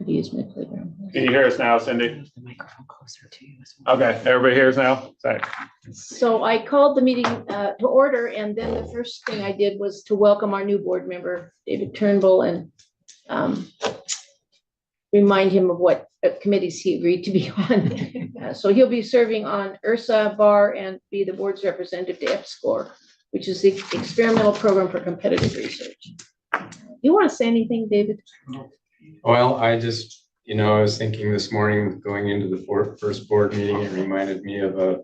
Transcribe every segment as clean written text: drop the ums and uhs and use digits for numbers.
amusement playground. Can you hear us now, Cindy? The microphone closer to you as well. Okay, everybody hears now? Sorry. So I called the meeting to order, and then the first thing I did was to welcome our new board member, David Turnbull, and remind him of what committees he agreed to be on. So he'll be serving on URSA, BAR, and be the board's representative to EPSCoR, which is the Experimental Program for Competitive Research. You want to say anything, David? Well, I just, I was thinking this morning going into the first board meeting, it reminded me of a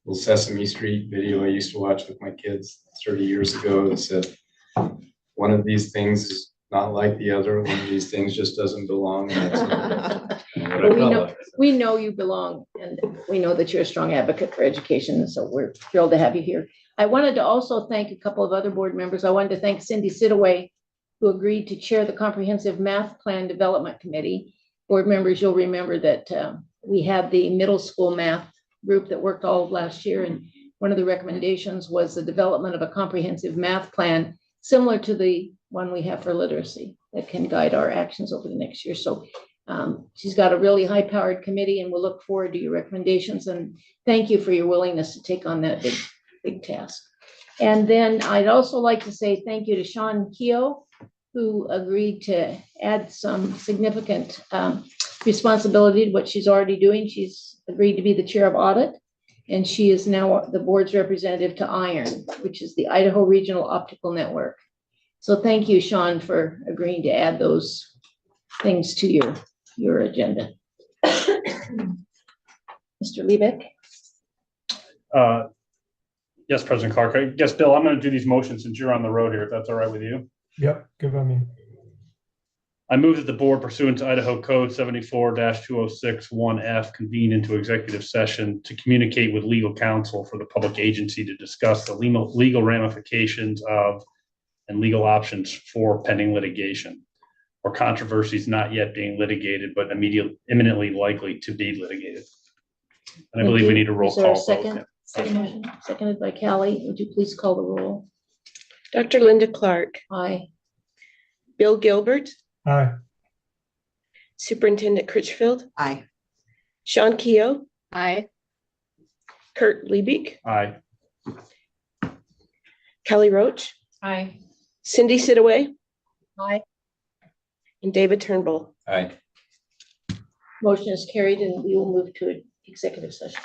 little Sesame Street video I used to watch with my kids 30 years ago that said, one of these things is not like the other. One of these things just doesn't belong. We know you belong, and we know that you're a strong advocate for education, so we're thrilled to have you here. I wanted to also thank a couple of other board members. I wanted to thank Cindy Sidaway, who agreed to chair the Comprehensive Math Plan Development Committee. Board members, you'll remember that we had the middle school math group that worked all of last year, and one of the recommendations was the development of a comprehensive math plan similar to the one we have for literacy that can guide our actions over the next year. So she's got a really high-powered committee, and we'll look forward to your recommendations, and thank you for your willingness to take on that big task. And then I'd also like to say thank you to Sean Keogh, who agreed to add some significant responsibility to what she's already doing. She's agreed to be the chair of audit, and she is now the board's representative to IRON, which is the Idaho Regional Optical Network. So thank you, Sean, for agreeing to add those things to your agenda. Mr. Liebeck? Yes, President Clark. I guess, Bill, I'm going to do these motions since you're on the road here, if that's all right with you. Yep, good by me. I move that the board, pursuant to Idaho Code 74-206-1F, convene into executive session to communicate with legal counsel for the public agency to discuss the legal ramifications of and legal options for pending litigation or controversies not yet being litigated but imminently likely to be litigated. And I believe we need a roll call. Second? Seconded by Callie. Would you please call the roll? Dr. Linda Clark. Aye. Bill Gilbert. Aye. Superintendent Critchfield. Aye. Sean Keogh. Aye. Kurt Liebeck. Aye. Kelly Roach. Aye. Cindy Sidaway. Aye. And David Turnbull. Aye. Motion is carried, and we will move to an executive session.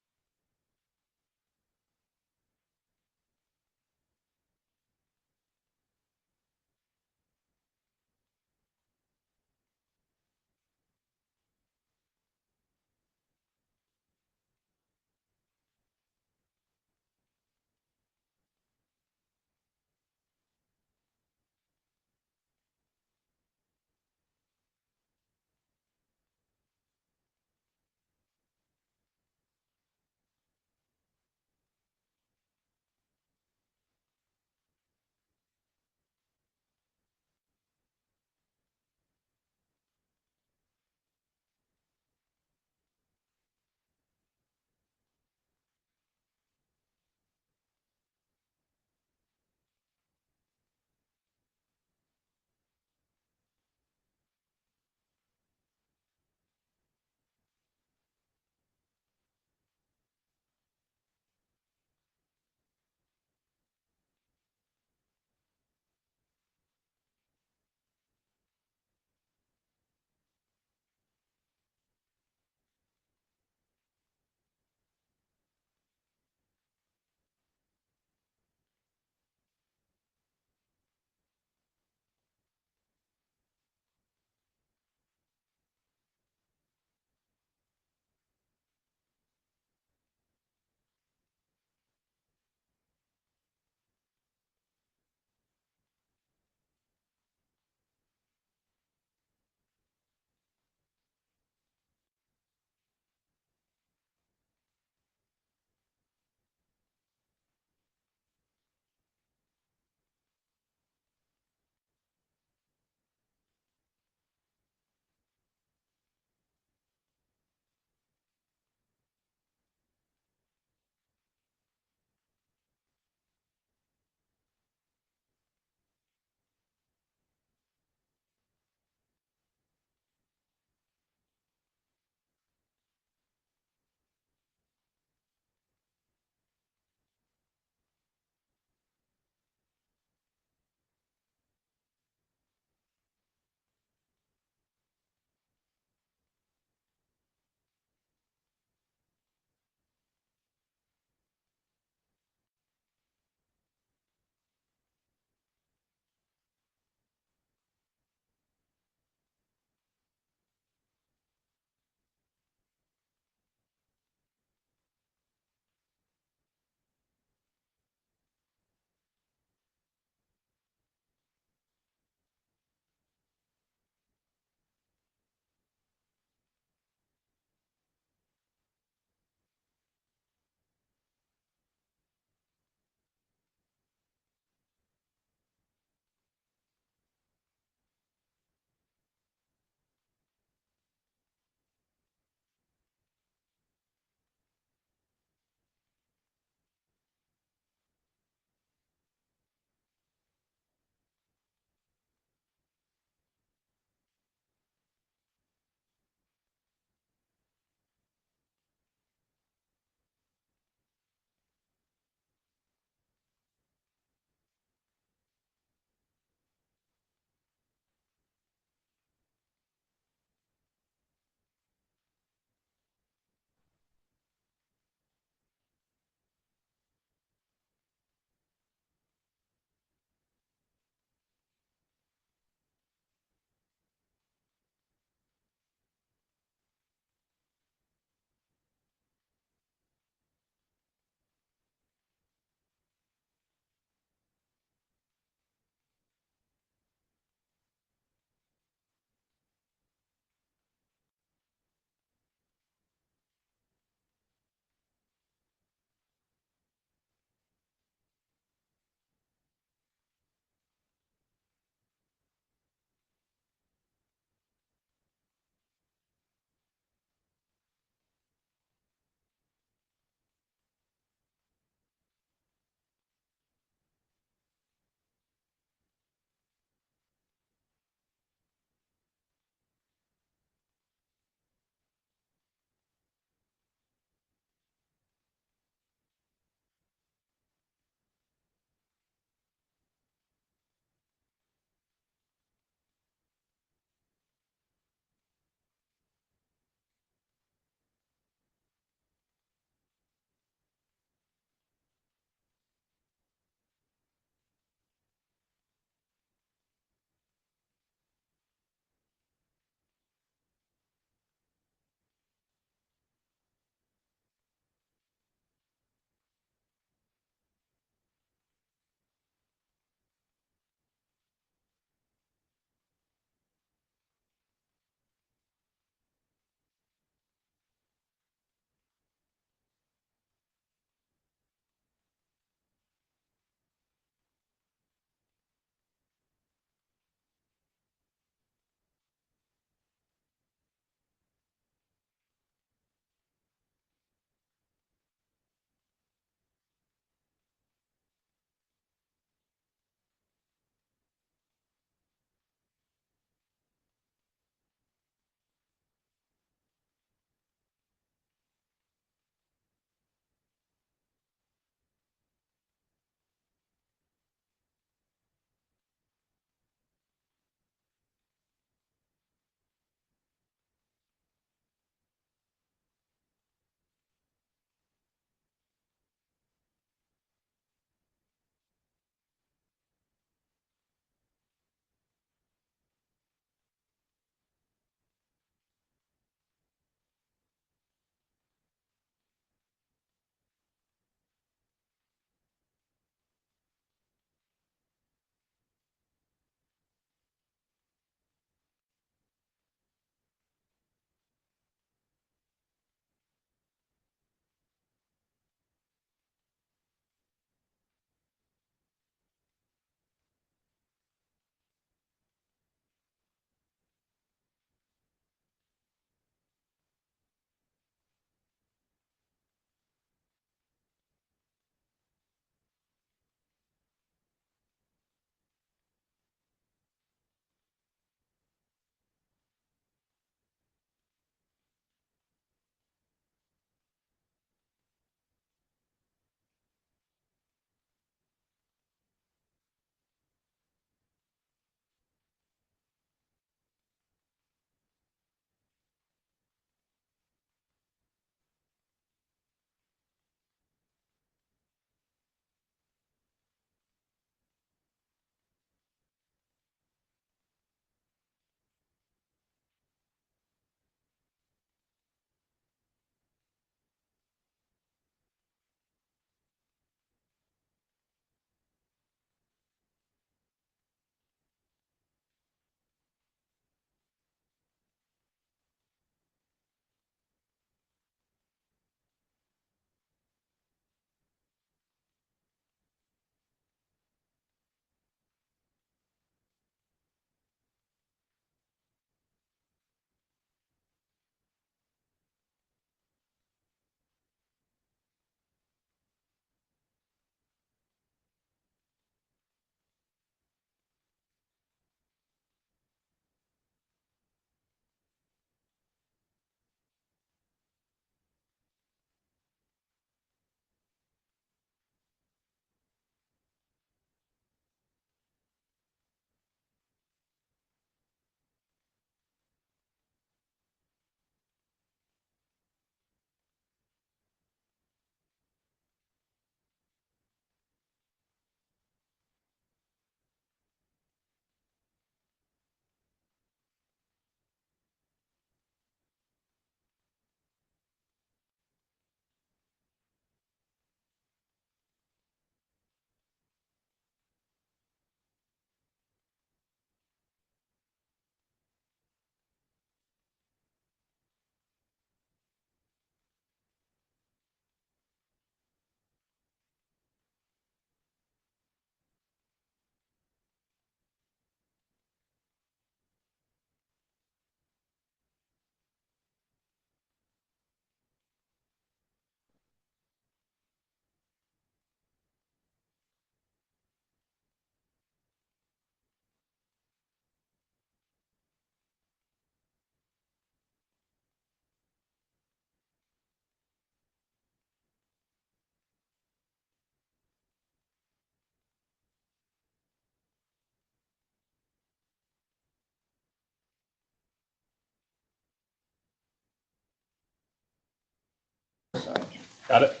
sorry. Got it?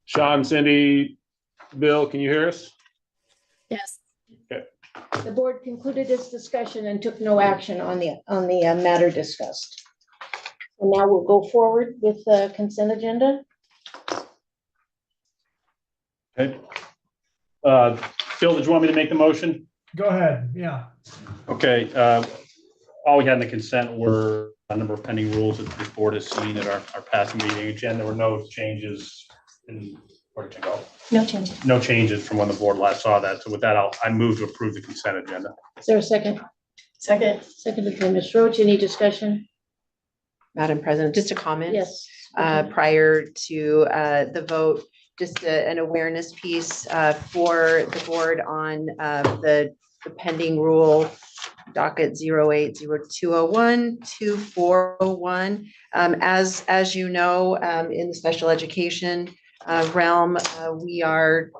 Sean, Cindy, Bill, can you hear us? Yes. The board concluded its discussion and took no action on the matter discussed. And now we'll go forward with the consent agenda. Okay. Bill, did you want me to make the motion? Go ahead, yeah. Okay, all we had in the consent were a number of pending rules that this board has seen at our past meeting agenda. There were no changes in, where did you go? No change. No changes from when the board last saw that. So with that, I move to approve the consent agenda. Is there a second? Second. Seconded by Ms. Roach. Any discussion? Madam President, just a comment. Yes. Prior to the vote, just an awareness piece for the board on the pending rule docket 0802012401. As you know, in the special education realm, we are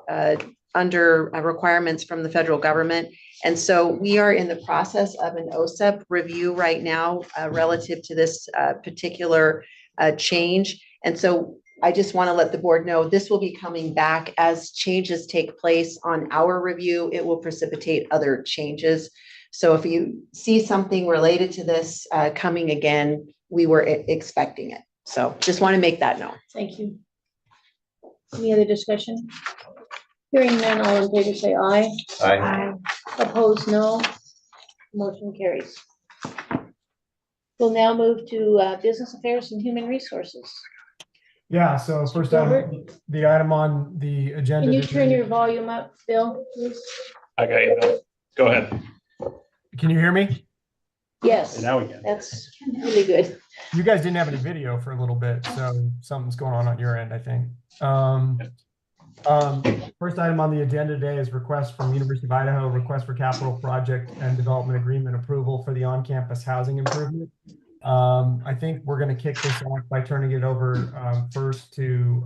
under requirements from the federal government. And so we are in the process of an OSEP review right now relative to this particular change. And so I just want to let the board know this will be coming back as changes take place on our review. It will precipitate other changes. So if you see something related to this coming again, we were expecting it. So just want to make that known. Thank you. Any other discussion? Hearing none, all in favor say aye. Aye. Opposed, no. Motion carries. We'll now move to Business Affairs and Human Resources. Yeah, so first item, the item on the agenda. Can you today- turn your volume up, Bill, please? I got you, Bill. Go ahead. Can you hear me? Yes, And now we can. that's really good. You guys didn't have any video for a little bit, so something's going on your end, I think. First item on the agenda today is request from University of Idaho, request for capital project and development agreement approval for the on-campus housing improvement. I think we're going to kick this off by turning it over first to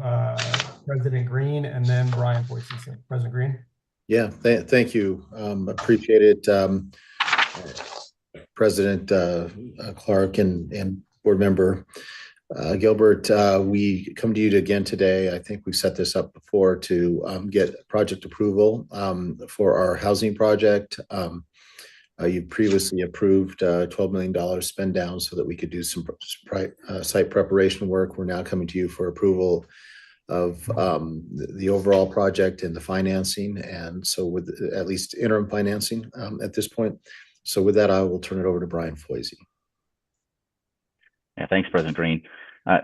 President Green and then Brian Boysen. President Green. Yeah, thank you. Appreciate it. President Clark and board member Gilbert, we come to you again today. I think we've set this up before to get project approval for our housing project. You previously approved $12 million spend down so that we could do some site preparation work. We're now coming to you for approval of the overall project and the financing, and so with at least interim financing at this point. So with that, I will turn it over to Brian Foisey. Yeah, thanks, President Green.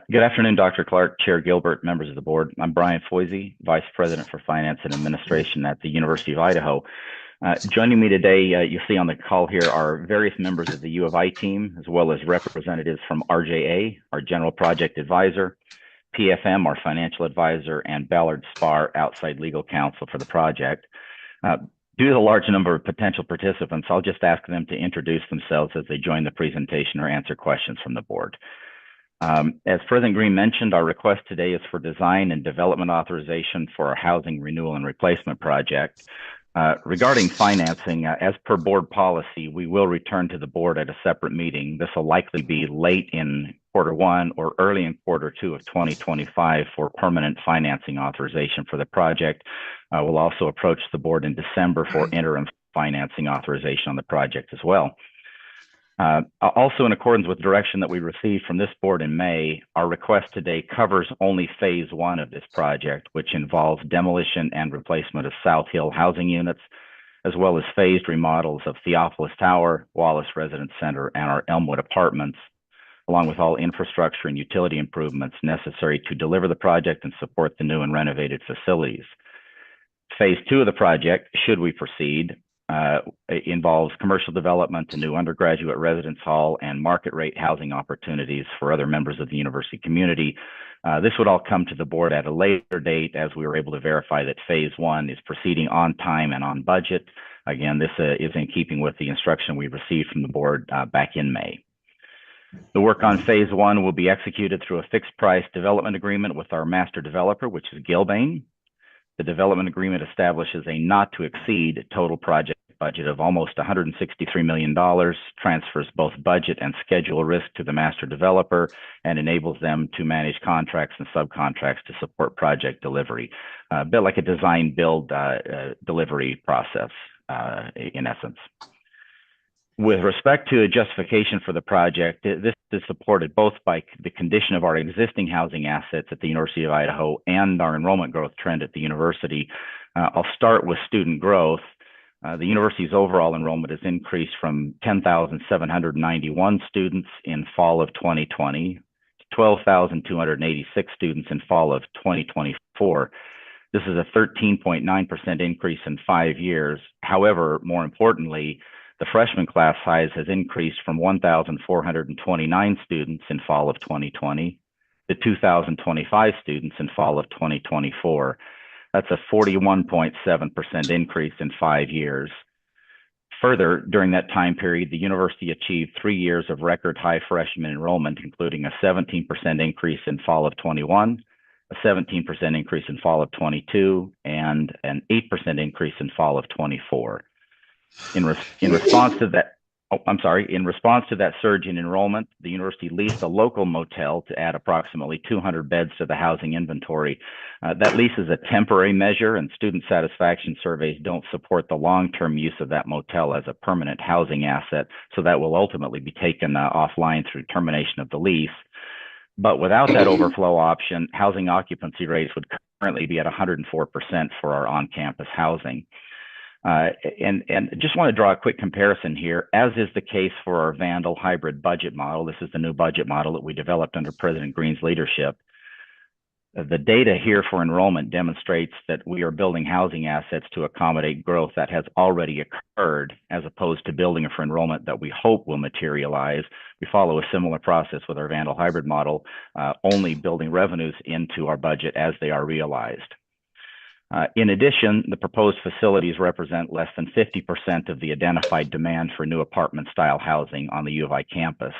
Good afternoon, Dr. Clark, Chair Gilbert, members of the board. I'm Brian Foisey, Vice President for Finance and Administration at the University of Idaho. Joining me today, you'll see on the call here are various members of the U of I team, as well as representatives from RJA, our General Project Advisor, PFM, our Financial Advisor, and Ballard Spahr, outside legal counsel for the project. Due to the large number of potential participants, I'll just ask them to introduce themselves as they join the presentation or answer questions from the board. As President Green mentioned, our request today is for design and development authorization for our housing renewal and replacement project. Regarding financing, as per board policy, we will return to the board at a separate meeting. This will likely be late in Q1 or early in Q2 of 2025 for permanent financing authorization for the project. We'll also approach the board in December for interim financing authorization on the project as well. Also, in accordance with direction that we received from this board in May, our request today covers only phase 1 of this project, which involves demolition and replacement of South Hill housing units, as well as phased remodels of Theophilus Tower, Wallace Residence Center, and our Elmwood apartments, along with all infrastructure and utility improvements necessary to deliver the project and support the new and renovated facilities. Phase 2 of the project, should we proceed, involves commercial development, a new undergraduate residence hall, and market rate housing opportunities for other members of the university community. This would all come to the board at a later date as we were able to verify that phase 1 is proceeding on time and on budget. Again, this is in keeping with the instruction we received from the board back in May. The work on phase 1 will be executed through a fixed price development agreement with our master developer, which is Gilbane. The development agreement establishes a not to exceed total project project budget of almost $163 million, transfers both budget and schedule risk to the master developer, and enables them to manage contracts and subcontracts to support project delivery. A bit like a design build delivery process in essence. With respect to a justification for the project, this is supported both by the condition of our existing housing assets at the University of Idaho and our enrollment growth trend at the university. I'll start with student growth. The university's overall enrollment has increased from 10,791 students in fall of 2020 to 12,286 students in fall of 2024. This is a 13.9% increase in 5 years. However, more importantly, the freshman class size has increased from 1,429 students in fall of 2020 to 2,025 students in fall of 2024. That's a 41.7% increase in 5 years. Further, during that time period, the university achieved 3 years of record high freshman enrollment, including a 17% increase in fall of 21, a 17% increase in fall of 22, and an 8% increase in fall of 24. In response to that surge in enrollment, the university leased a local motel to add approximately 200 beds to the housing inventory. That lease is a temporary measure, and student satisfaction surveys don't support the long-term use of that motel as a permanent housing asset, so that will ultimately be taken offline through termination of the lease. But without that overflow option, housing occupancy rates would currently be at 104% for our on-campus housing. And just want to draw a quick comparison here, as is the case for our Vandal hybrid budget model. This is the new budget model that we developed under President Green's leadership. The data here for enrollment demonstrates that we are building housing assets to accommodate growth that has already occurred, as opposed to building for enrollment that we hope will materialize. We follow a similar process with our Vandal hybrid model, only building revenues into our budget as they are realized. In addition, the proposed facilities represent less than 50% of the identified demand for new apartment-style housing on the U of I campus.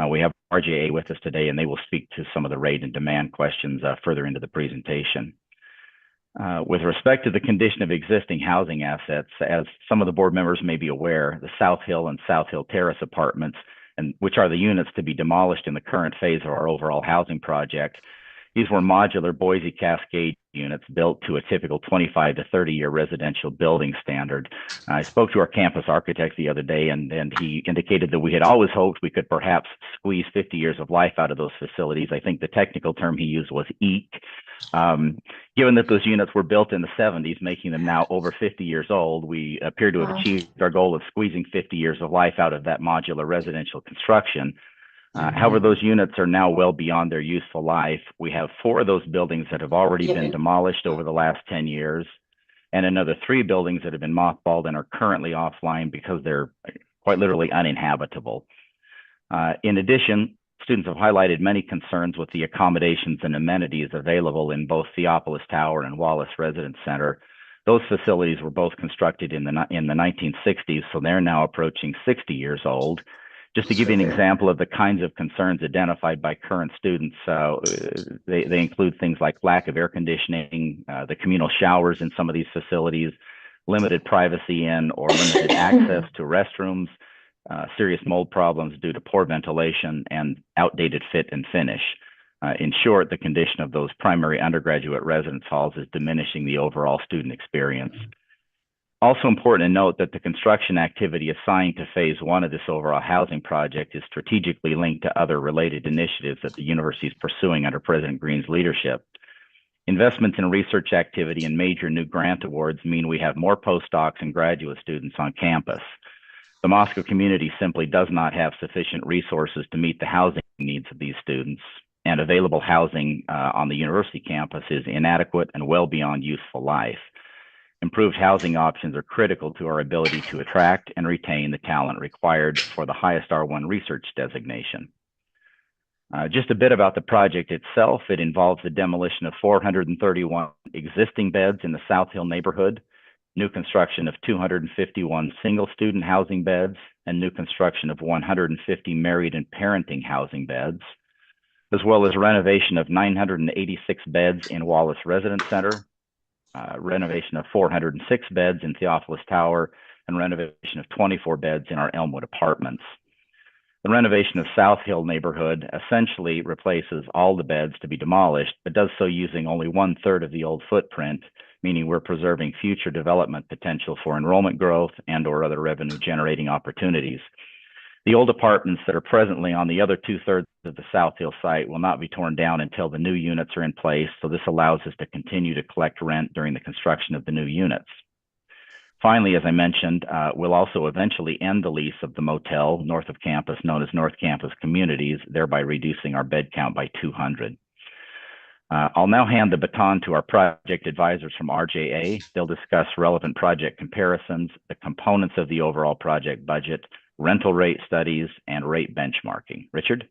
We have RJA with us today, and they will speak to some of the rate and demand questions further into the presentation. With respect to the condition of existing housing assets, as some of the board members may be aware, the South Hill and South Hill Terrace apartments, which are the units to be demolished in the current phase of our overall housing project, these were modular Boise Cascade units built to a typical 25 to 30-year residential building standard. I spoke to our campus architect the other day, and he indicated that we had always hoped we could perhaps squeeze 50 years of life out of those facilities. I think the technical term he used was EEK. Given that those units were built in the 70s, making them now over 50 years old, we appear to have achieved our goal of squeezing 50 years of life out of that modular residential construction. However, those units are now well beyond their useful life. We have 4 of those buildings that have already been demolished over the last 10 years, and another 3 buildings that have been mothballed and are currently offline because they're quite literally uninhabitable. In addition, students have highlighted many concerns with the accommodations and amenities available in both Theopolis Tower and Wallace Residence Center. Those facilities were both constructed in the 1960s, so they're now approaching 60 years old. Just to give you an example of the kinds of concerns identified by current students, they include things like lack of air conditioning, the communal showers in some of these facilities, limited privacy in or limited access to restrooms, serious mold problems due to poor ventilation, and outdated fit and finish. In short, the condition of those primary undergraduate residence halls is diminishing the overall student experience. Also important to note that the construction activity assigned to phase 1 of this overall housing project is strategically linked to other related initiatives that the university is pursuing under President Green's leadership. Investments in research activity and major new grant awards mean we have more postdocs and graduate students on campus. The Moscow community simply does not have sufficient resources to meet the housing needs of these students, and available housing on the university campus is inadequate and well beyond useful life. Improved housing options are critical to our ability to attract and retain the talent required for the highest R1 research designation. Just a bit about the project itself. It involves the demolition of 431 existing beds in the South Hill neighborhood, new construction of 251 single student housing beds, and new construction of 150 married and parenting housing beds, as well as renovation of 986 beds in Wallace Residence Center, renovation of 406 beds in Theopolis Tower, and renovation of 24 beds in our Elmwood apartments. The renovation of South Hill neighborhood essentially replaces all the beds to be demolished, but does so using only 1/3 of the old footprint, meaning we're preserving future development potential for enrollment growth and or other revenue generating opportunities. The old apartments that are presently on the other 2/3 of the South Hill site will not be torn down until the new units are in place, so this allows us to continue to collect rent during the construction of the new units. Finally, as I mentioned, we'll also eventually end the lease of the motel north of campus, known as North Campus Communities, thereby reducing our bed count by 200. I'll now hand the baton to our project advisors from RJA. They'll discuss relevant project comparisons, the components of the overall project budget, rental rate studies, and rate benchmarking. Richard?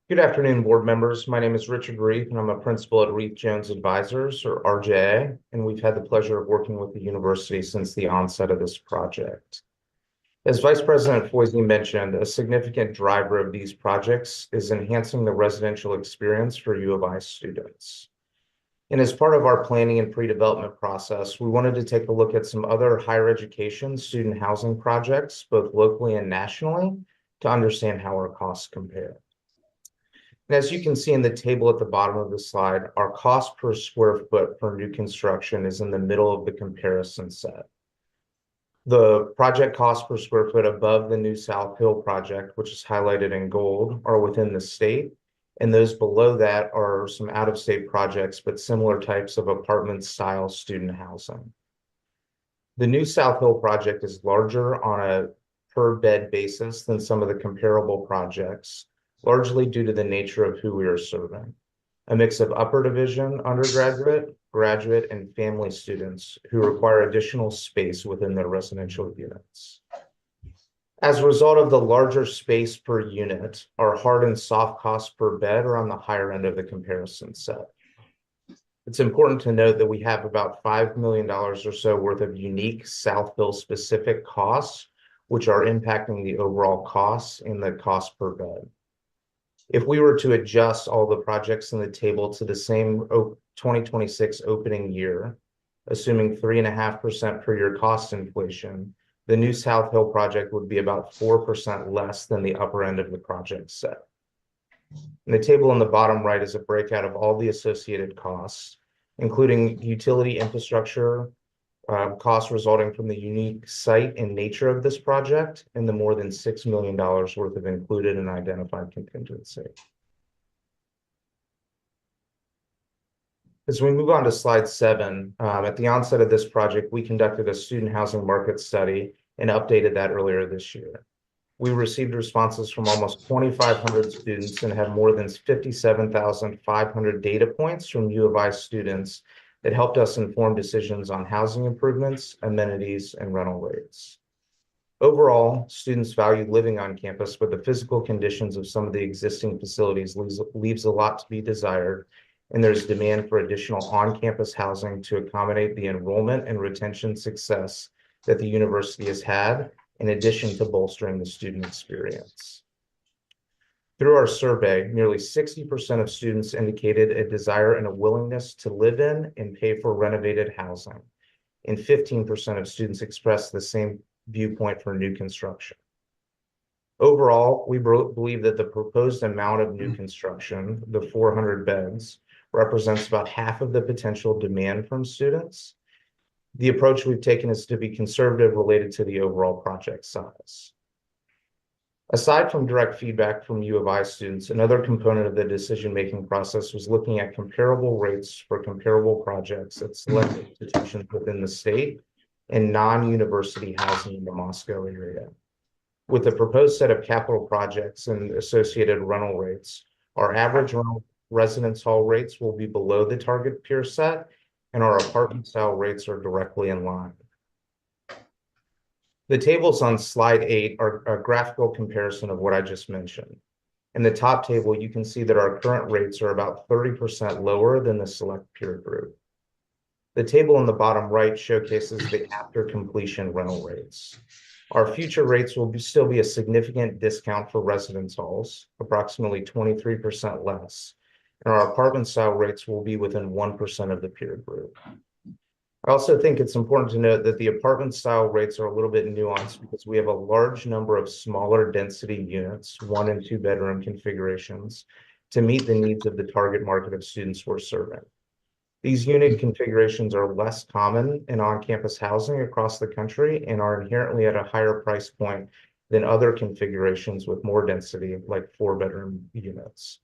Good afternoon, board members. My name is Richard Reith, and I'm a principal at Reith Jones Advisors, or RJA, and we've had the pleasure of working with the university since the onset of this project. As Vice President Foisey mentioned, a significant driver of these projects is enhancing the residential experience for U of I students. And as part of our planning and pre-development process, we wanted to take a look at some other higher education student housing projects, both locally and nationally, to understand how our costs compare. And as you can see in the table at the bottom of the slide, our cost per square foot for new construction is in the middle of the comparison set. The project cost per square foot above the new South Hill project, which is highlighted in gold, are within the state, and those below that are some out-of-state projects, but similar types of apartment-style student housing. The new South Hill project is larger on a per-bed basis than some of the comparable projects, largely due to the nature of who we are serving. A mix of upper division, undergraduate, graduate, and family students who require additional space within their residential units. As a result of the larger space per unit, our hard and soft costs per bed are on the higher end of the comparison set. It's important to note that we have about $5 million or so worth of unique South Hill specific costs, which are impacting the overall costs and the cost per bed. If we were to adjust all the projects in the table to the same 2026 opening year, assuming 3.5% per year cost inflation, the new South Hill project would be about 4% less than the upper end of the project set. And the table on the bottom right is a breakout of all the associated costs, including utility infrastructure, costs resulting from the unique site and nature of this project, and the more than $6 million worth of included and identified contingency. As we move on to slide 7, at the onset of this project, we conducted a student housing market study and updated that earlier this year. We received responses from almost 2,500 students and have more than 57,500 data points from U of I students that helped us inform decisions on housing improvements, amenities, and rental rates. Overall, students value living on campus, but the physical conditions of some of the existing facilities leaves a lot to be desired, and there's demand for additional on-campus housing to accommodate the enrollment and retention success that the university has had, in addition to bolstering the student experience. Through our survey, nearly 60% of students indicated a desire and a willingness to live in and pay for renovated housing, and 15% of students expressed the same viewpoint for new construction. Overall, we believe that the proposed amount of new construction, the 400 beds, represents about half of the potential demand from students. The approach we've taken is to be conservative related to the overall project size. Aside from direct feedback from U of I students, another component of the decision-making process was looking at comparable rates for comparable projects at select institutions within the state and non-university housing in the Moscow area. With the proposed set of capital projects and associated rental rates, our average rental residence hall rates will be below the target peer set, and our apartment style rates are directly in line. The tables on slide 8 are a graphical comparison of what I just mentioned. In the top table, you can see that our current rates are about 30% lower than the select peer group. The table on the bottom right showcases the after completion rental rates. Our future rates will still be a significant discount for residence halls, approximately 23% less, and our apartment style rates will be within 1% of the peer group. I also think it's important to note that the apartment style rates are a little bit nuanced because we have a large number of smaller density units, 1 and 2 bedroom configurations, to meet the needs of the target market of students we're serving. These unit configurations are less common in on-campus housing across the country and are inherently at a higher price point than other configurations with more density, like 4 bedroom units.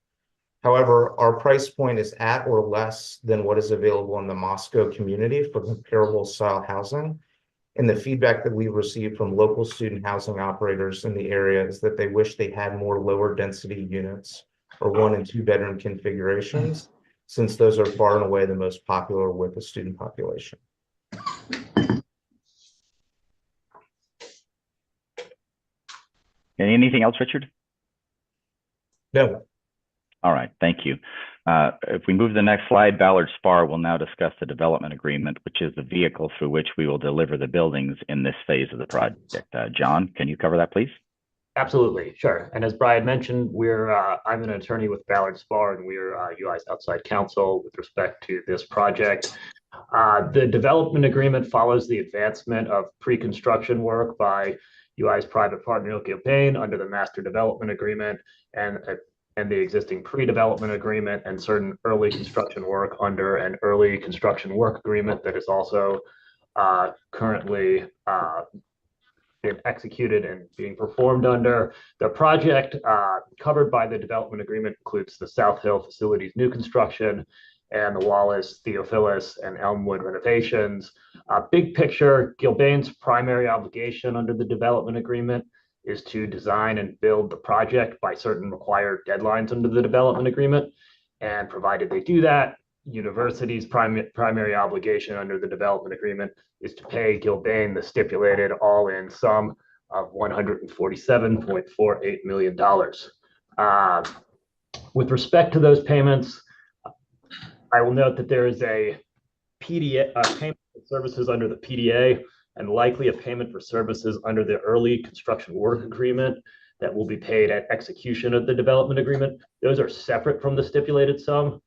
However, our price point is at or less than what is available in the Moscow community for comparable style housing. And the feedback that we've received from local student housing operators in the area is that they wish they had more lower density units or 1 and 2 bedroom configurations, since those are far and away the most popular with the student population. Anything else, Richard? No. All right, thank you. If we move to the next slide, Ballard Spar will now discuss the development agreement, which is the vehicle through which we will deliver the buildings in this phase of the project. John, can you cover that, please? Absolutely, sure. And as Brian mentioned, I'm an attorney with Ballard Spar, and we're UI's outside counsel with respect to this project. The development agreement follows the advancement of pre-construction work by UI's private partner, Gilbane, under the master development agreement and the existing pre-development agreement and certain early construction work under an early construction work agreement that is also currently been executed and being performed under. The project covered by the development agreement includes the South Hill facilities new construction and the Wallace, Theophilus, and Elmwood renovations. Big picture, Gilbane's primary obligation under the development agreement is to design and build the project by certain required deadlines under the development agreement. And provided they do that, university's primary obligation under the development agreement is to pay Gilbane the stipulated all-in sum of $147.48 million. With respect to those payments, I will note that there is a payment for services under the PDA and likely a payment for services under the early construction work agreement that will be paid at execution of the development agreement. Those are separate from the stipulated sum.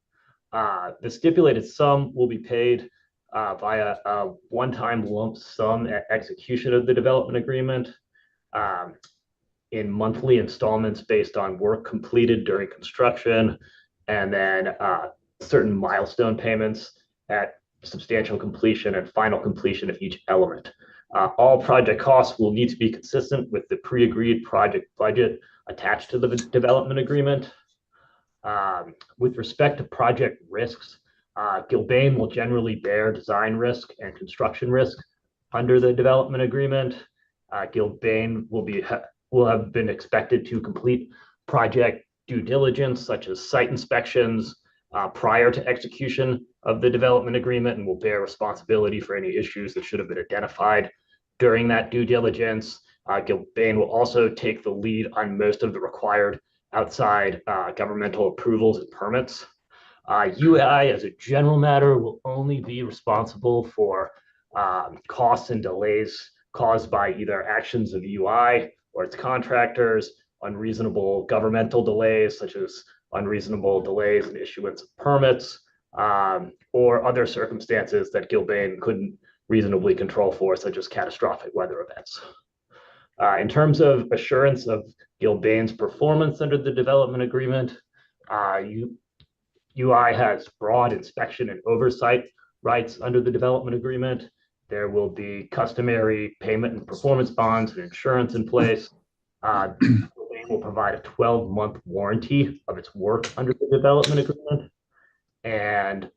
The stipulated sum will be paid via a one-time lump sum at execution of the development agreement in monthly installments based on work completed during construction, and then certain milestone payments at substantial completion and final completion of each element. All project costs will need to be consistent with the pre-agreed project budget attached to the development agreement. With respect to project risks, Gilbane will generally bear design risk and construction risk under the development agreement. Gilbane will have been expected to complete project due diligence, such as site inspections, prior to execution of the development agreement, and will bear responsibility for any issues that should have been identified during that due diligence. Gilbane will also take the lead on most of the required outside governmental approvals and permits. UI, as a general matter, will only be responsible for costs and delays caused by either actions of UI or its contractors, unreasonable governmental delays, such as unreasonable delays in issuance of permits, or other circumstances that Gilbane couldn't reasonably control for, such as catastrophic weather events. In terms of assurance of Gilbane's performance under the development agreement, UI has broad inspection and oversight rights under the development agreement. There will be customary payment and performance bonds and insurance in place. Gilbane will provide a 12-month warranty of its work under the development agreement. And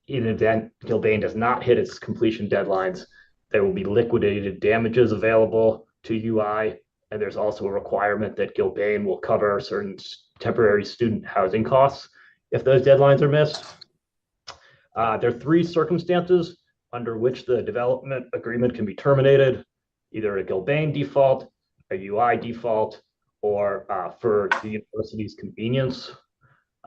in the event Gilbane does not hit its completion deadlines, there will be liquidated damages available to UI. And there's also a requirement that Gilbane will cover certain temporary student housing costs if those deadlines are missed. There are three circumstances under which the development agreement can be terminated: either a Gilbane default, a UI default, or for the university's convenience.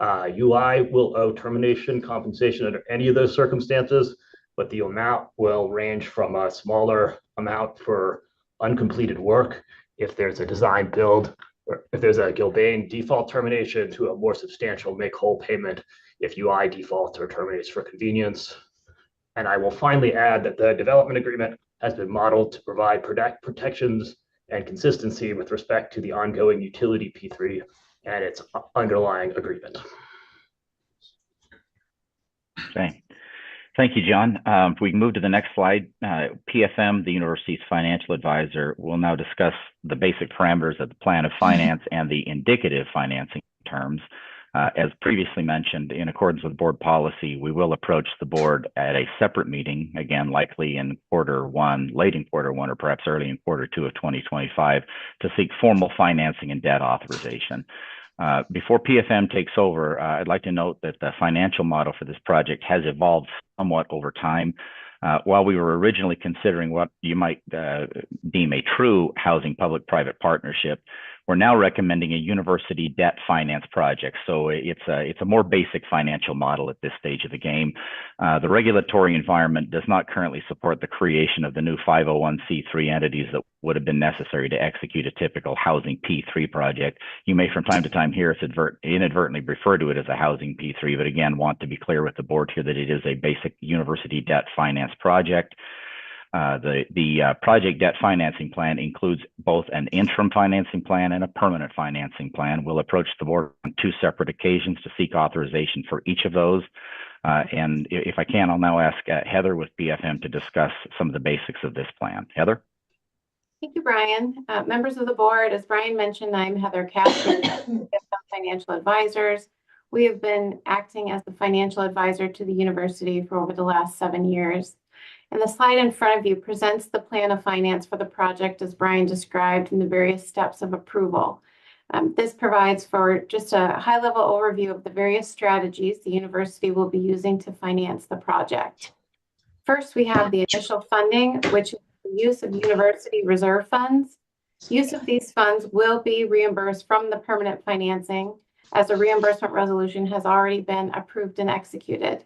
UI will owe termination compensation under any of those circumstances, but the amount will range from a smaller amount for uncompleted work if there's a design build, or if there's a Gilbane default termination, to a more substantial make whole payment if UI defaults or terminates for convenience. And I will finally add that the development agreement has been modeled to provide protections and consistency with respect to the ongoing utility P3 and its underlying agreement. Okay. Thank you, John. If we can move to the next slide, PFM, the university's financial advisor, will now discuss the basic parameters of the plan of finance and the indicative financing terms. As previously mentioned, in accordance with board policy, we will approach the board at a separate meeting, again, likely in quarter one, late in quarter one, or perhaps early in quarter two of 2025, to seek formal financing and debt authorization. Before PFM takes over, I'd like to note that the financial model for this project has evolved somewhat over time. While we were originally considering what you might deem a true housing public-private partnership, we're now recommending a university debt finance project. So it's a more basic financial model at this stage of the game. The regulatory environment does not currently support the creation of the new 501c3 entities that would have been necessary to execute a typical housing P3 project. You may from time to time hear us inadvertently refer to it as a housing P3, but again, want to be clear with the board here that it is a basic university debt finance project. The project debt financing plan includes both an interim financing plan and a permanent financing plan. We'll approach the board on two separate occasions to seek authorization for each of those. And if I can, I'll now ask Heather with PFM to discuss some of the basics of this plan. Heather? Thank you, Brian. Members of the board, as Brian mentioned, I'm Heather Casper, Financial Advisors. We have been acting as the financial advisor to the university for over the last 7 years. And the slide in front of you presents the plan of finance for the project as Brian described in the various steps of approval. This provides for just a high-level overview of the various strategies the university will be using to finance the project. First, we have the initial funding, which is the use of university reserve funds. Use of these funds will be reimbursed from the permanent financing, as a reimbursement resolution has already been approved and executed.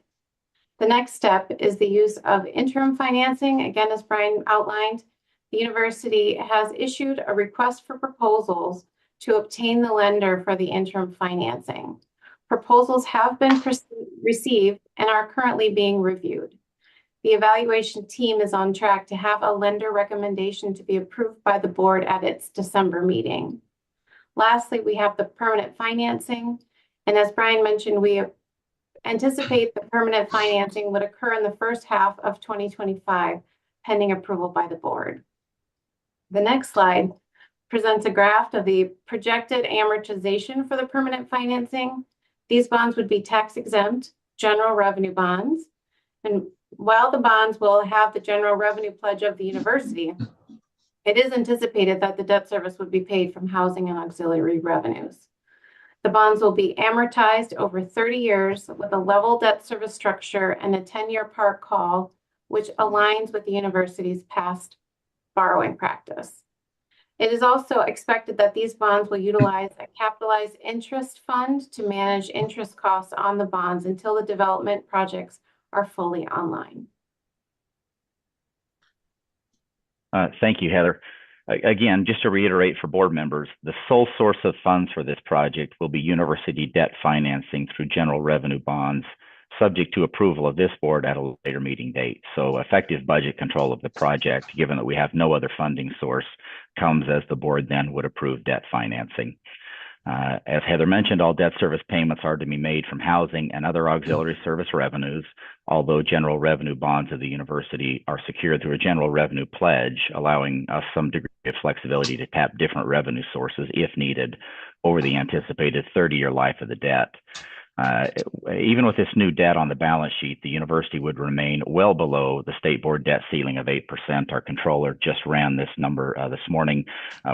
The next step is the use of interim financing. Again, as Brian outlined, the university has issued a request for proposals to obtain the lender for the interim financing. Proposals have been received and are currently being reviewed. The evaluation team is on track to have a lender recommendation to be approved by the board at its December meeting. Lastly, we have the permanent financing. And as Brian mentioned, we anticipate the permanent financing would occur in the first half of 2025, pending approval by the board. The next slide presents a graph of the projected amortization for the permanent financing. These bonds would be tax exempt general revenue bonds. And while the bonds will have the general revenue pledge of the university, it is anticipated that the debt service would be paid from housing and auxiliary revenues. The bonds will be amortized over 30 years with a level debt service structure and a 10-year par call, which aligns with the university's past borrowing practice. It is also expected that these bonds will utilize a capitalized interest fund to manage interest costs on the bonds until the development projects are fully online. Thank you, Heather. Again, just to reiterate for board members, the sole source of funds for this project will be university debt financing through general revenue bonds, subject to approval of this board at a later meeting date. So effective budget control of the project, given that we have no other funding source, comes as the board then would approve debt financing. As Heather mentioned, all debt service payments are to be made from housing and other auxiliary service revenues, although general revenue bonds of the university are secured through a general revenue pledge, allowing us some degree of flexibility to tap different revenue sources if needed over the anticipated 30-year life of the debt. Even with this new debt on the balance sheet, the university would remain well below the state board debt ceiling of 8%. Our controller just ran this number this morning.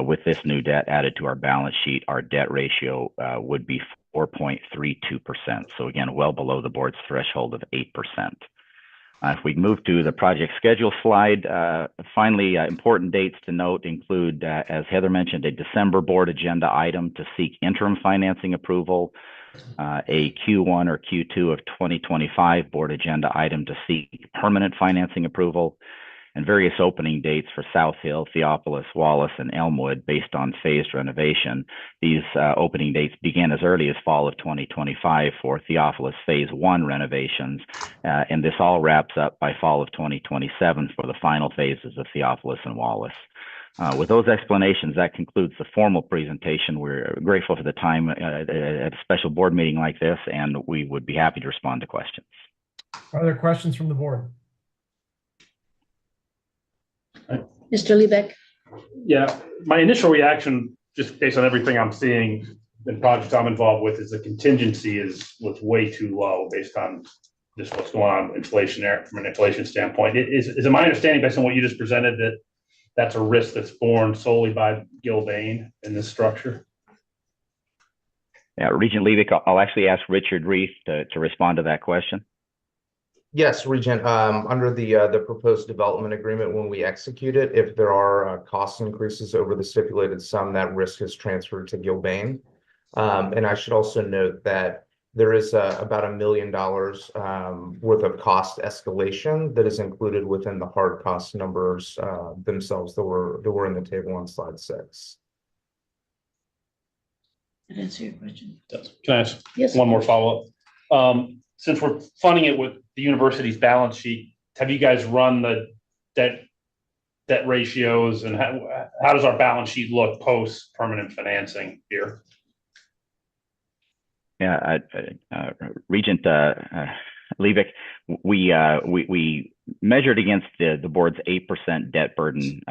With this new debt added to our balance sheet, our debt ratio would be 4.32%. So again, well below the board's threshold of 8%. If we move to the project schedule slide, finally, important dates to note include, as Heather mentioned, a December board agenda item to seek interim financing approval, a Q1 or Q2 of 2025 board agenda item to seek permanent financing approval, and various opening dates for South Hill, Theophilus, Wallace, and Elmwood based on phased renovation. These opening dates began as early as fall of 2025 for Theophilus Phase 1 renovations, and this all wraps up by fall of 2027 for the final phases of Theophilus and Wallace. With those explanations, that concludes the formal presentation. We're grateful for the time at a special board meeting like this, and we would be happy to respond to questions. Are there questions from the board? Mr. Liebeck? Yeah, my initial reaction, just based on everything I'm seeing in projects I'm involved with, is the contingency was way too low based on just what's going on inflationary from an inflation standpoint. Is it my understanding based on what you just presented that that's a risk that's borne solely by Gilbane in this structure? Yeah, Regent Levick, I'll actually ask Richard Reith to respond to that question. Yes, Regent, under the proposed development agreement, when we execute it, if there are cost increases over the stipulated sum, that risk is transferred to Gilbane. And I should also note that there is about $1 million worth of cost escalation that is included within the hard cost numbers themselves that were in the table on slide 6. Did that answer your question? Can I ask Yes. one more follow-up? Since we're funding it with the university's balance sheet, have you guys run the debt ratios, and how does our balance sheet look post permanent financing here? Yeah, Regent Levick, we measured against the board's 8% debt burden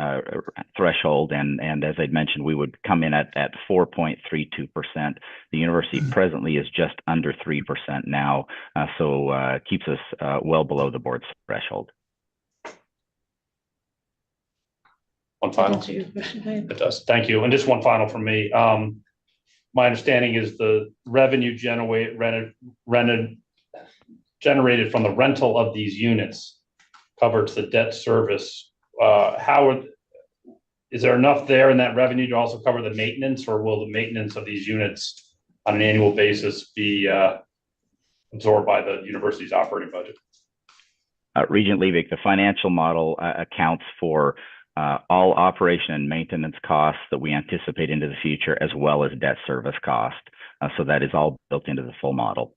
threshold, and as I'd mentioned, we would come in at 4.32%. The university presently is just under 3% now, so keeps us well below the board's threshold. One final. Answer your question, Ryan? It does. Thank you. And just one final from me. My understanding is the revenue generated from the rental of these units covers the debt service. Is there enough there in that revenue to also cover the maintenance, or will the maintenance of these units on an annual basis be absorbed by the university's operating budget? Regent Levick, the financial model accounts for all operation and maintenance costs that we anticipate into the future, as well as debt service cost. So that is all built into the full model.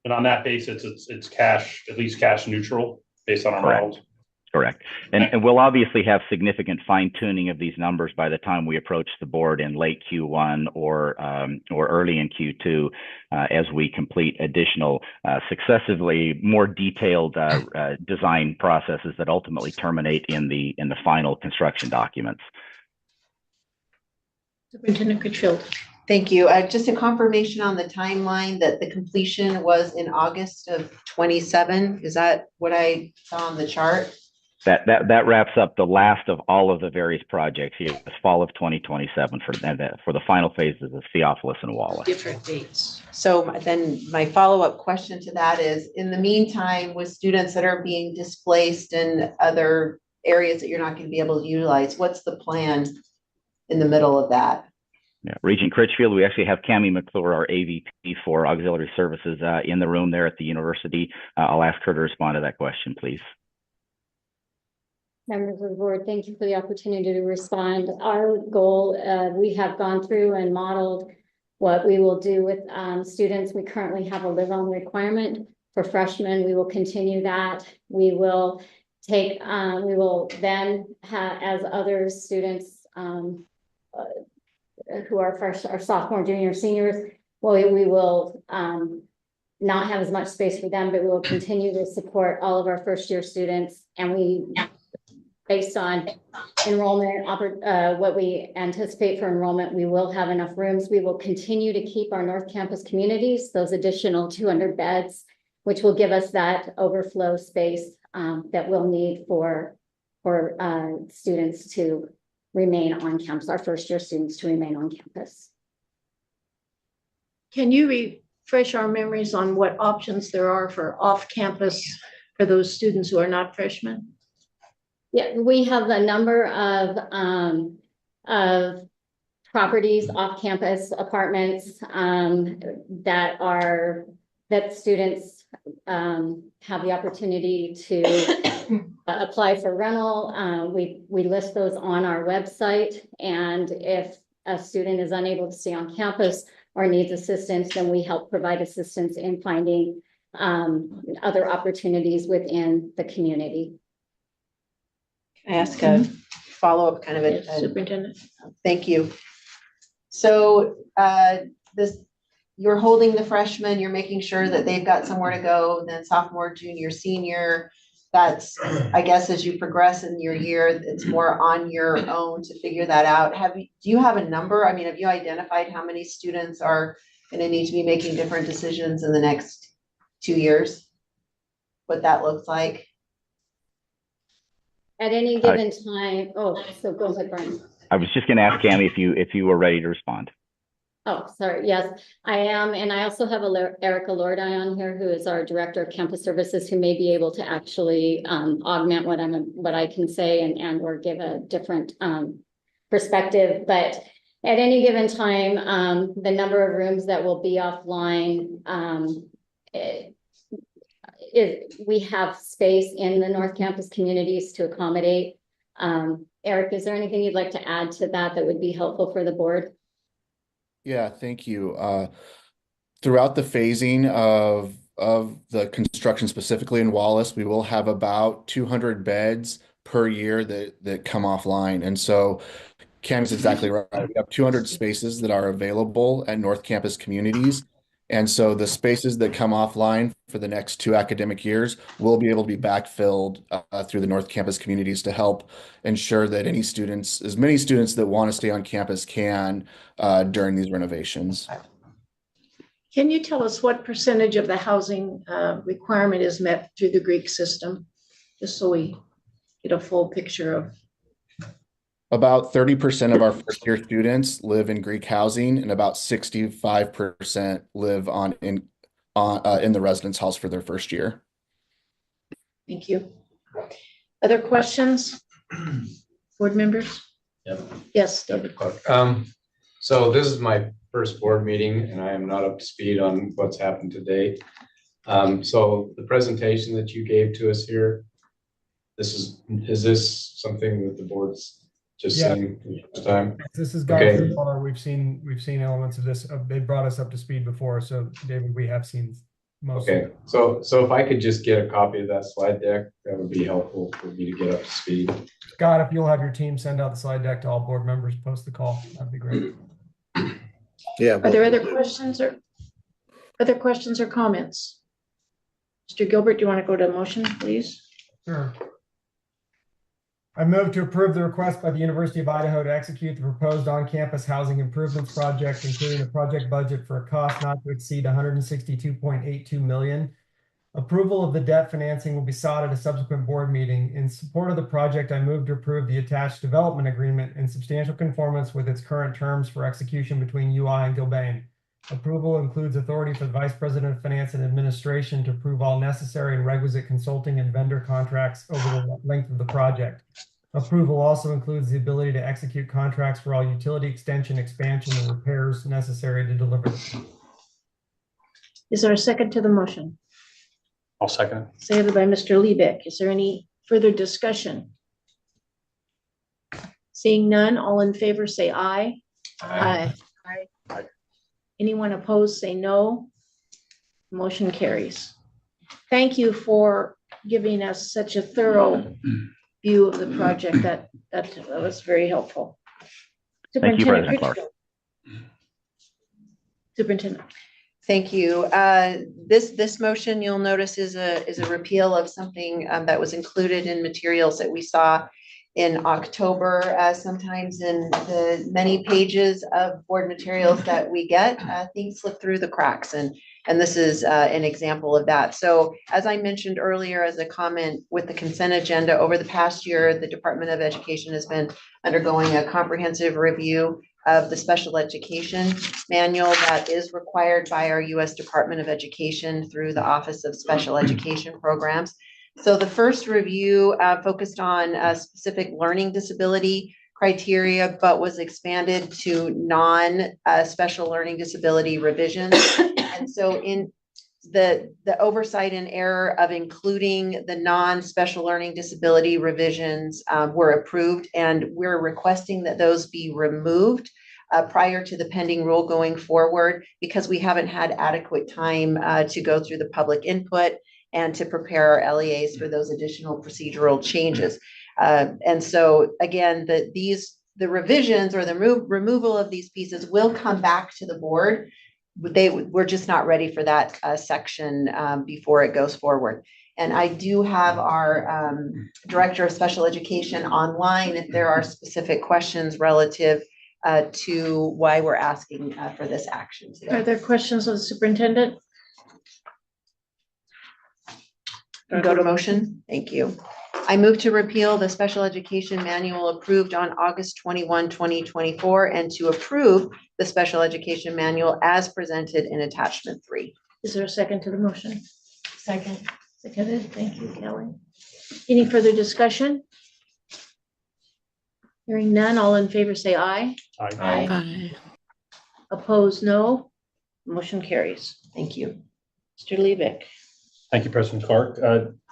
And on that basis, it's cash, at least cash neutral based on our Correct. models. Correct. And we'll obviously have significant fine tuning of these numbers by the time we approach the board in late Q1 or early in Q2 as we complete additional successively more detailed design processes that ultimately terminate in the final construction documents. Superintendent Critchfield. Thank you. Just a confirmation on the timeline that the completion was in August of 27. Is that what I saw on the chart? That wraps up the last of all of the various projects here, this fall of 2027 for the final phases of Theophilus and Wallace. Different dates. So then my follow-up question to that is, in the meantime, with students that are being displaced in other areas that you're not going to be able to utilize, what's the plan in the middle of that? Yeah, Regent Critchfield, we actually have Cammie McClure, our AVP for Auxiliary Services, in the room there at the university. I'll ask her to respond to that question, please. Members of the board, thank you for the opportunity to respond. Our goal, we have gone through and modeled what we will do with students. We currently have a live-on requirement for freshmen. We will continue that. We will take, we will then have, as other students who are sophomore, junior, seniors, well, we will not have as much space for them, but we will continue to support all of our first-year students, and we. Based on enrollment, what we anticipate for enrollment, we will have enough rooms. We will continue to keep our North Campus communities, those additional 200 beds, which will give us that overflow space that we'll need for students to remain on campus, our first year students to remain on campus. Can you refresh our memories on what options there are for off campus for those students who are not freshmen? Yeah, we have a number of properties, off-campus apartments that students have the opportunity to apply for rental. We list those on our website, and if a student is unable to stay on campus or needs assistance, then we help provide assistance in finding other opportunities within the community. Can I ask a follow-up kind of Yes, a Superintendent. thank you. So you're holding the freshmen, you're making sure that they've got somewhere to go, then sophomore, junior, senior. That's, I guess, as you progress in your year, it's more on your own to figure that out. Do you have a number? I mean, have you identified how many students are going to need to be making different decisions in the next 2 years? What that looks like? At any given time, so go ahead, Brian. I was just going to ask Cami if you were ready to respond. Oh, sorry. Yes, I am. And I also have Erica Lordi on here, who is our Director of Campus Services, who may be able to actually augment what I can say and or give a different perspective. But at any given time, the number of rooms that will be offline, we have space in the North Campus communities to accommodate. Eric, is there anything you'd like to add to that would be helpful for the board? Yeah, thank you. Throughout the phasing of the construction, specifically in Wallace, we will have about 200 beds per year that come offline. And so Cam's exactly right. We have 200 spaces that are available at North Campus communities. And so the spaces that come offline for the next 2 academic years will be able to be backfilled through the North Campus communities to help ensure that as many students that want to stay on campus can during these renovations. Can you tell us what percentage of the housing requirement is met through the Greek system? Just so we get a full picture of. About 30% of our first-year students live in Greek housing, and about 65% live in the residence halls for their first year. Thank you. Other questions? Board members? Yep. Yes, David. So this is my first board meeting, and I am not up to speed on what's happened to date. So the presentation that you gave to us here, is this something that the board's just saying this time? This has gone too far. We've seen elements of this. They brought us up to speed before. So David, we have seen most. Okay, so if I could just get a copy of that slide deck, that would be helpful for me to get up to speed. Scott, if you'll have your team send out the slide deck to all board members, post the call, that'd be great. Yeah. Are there other questions or comments? Mr. Gilbert, do you want to go to motion, please? Sure. I move to approve the request by the University of Idaho to execute the proposed on-campus housing improvements project, including a project budget for a cost not to exceed $162.82 million. Approval of the debt financing will be sought at a subsequent board meeting. In support of the project, I move to approve the attached development agreement in substantial conformance with its current terms for execution between UI and Gilbane. Approval includes authority for the Vice President of Finance and Administration to approve all necessary and requisite consulting and vendor contracts over the length of the project. Approval also includes the ability to execute contracts for all utility extension, expansion, and repairs necessary to deliver. Is there a second to the motion? I'll second. Seconded by Mr. Liebeck. Is there any further discussion? Seeing none, all in favor say aye. Aye. Aye. Anyone opposed, say no. Motion carries. Thank you for giving us such a thorough view of the project. That was very helpful. Thank you, President Clark. Superintendent. Thank you. This motion, you'll notice, is a repeal of something that was included in materials that we saw in October. Sometimes in the many pages of board materials that we get, things slip through the cracks, and this is an example of that. So as I mentioned earlier, as a comment with the consent agenda, over the past year, the Department of Education has been undergoing a comprehensive review of the special education manual that is required by our U.S. Department of Education through the Office of Special Education Programs. So the first review focused on specific learning disability criteria, but was expanded to non-special learning disability revisions. And so in the oversight and error of including the non-special learning disability revisions were approved, and we're requesting that those be removed prior to the pending rule going forward, because we haven't had adequate time to go through the public input and to prepare our LEAs for those additional procedural changes. And so again, the revisions or the removal of these pieces will come back to the board. We're just not ready for that section before it goes forward. And I do have our Director of Special Education online if there are specific questions relative to why we're asking for this action today. Are there questions of the superintendent? Go to motion. Thank you. I move to repeal the special education manual approved on August 21, 2024, and to approve the special education manual as presented in attachment 3. Is there a second to the motion? Second. Seconded. Thank you, Kelly. Any further discussion? Hearing none, all in favor say aye. Aye. Opposed, no. Motion carries. Thank you. Mr. Levick. Thank you, President Clark.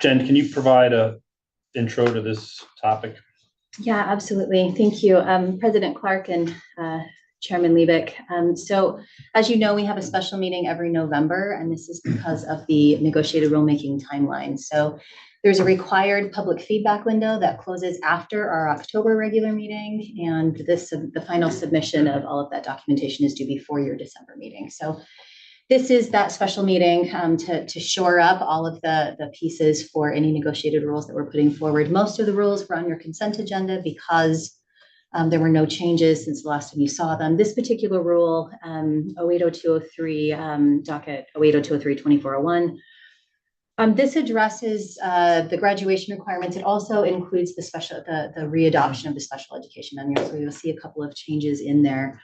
Jen, can you provide a intro to this topic? Yeah, absolutely. Thank you, President Clark and Chairman Levick. So as you know, we have a special meeting every November, and this is because of the negotiated rulemaking timeline. So there's a required public feedback window that closes after our October regular meeting, and the final submission of all of that documentation is due before your December meeting. So this is that special meeting to shore up all of the pieces for any negotiated rules that we're putting forward. Most of the rules were on your consent agenda because there were no changes since the last time you saw them. This particular rule, 080203, docket 080203-2401, this addresses the graduation requirements. It also includes the readoption of the special education manual. So you'll see a couple of changes in there.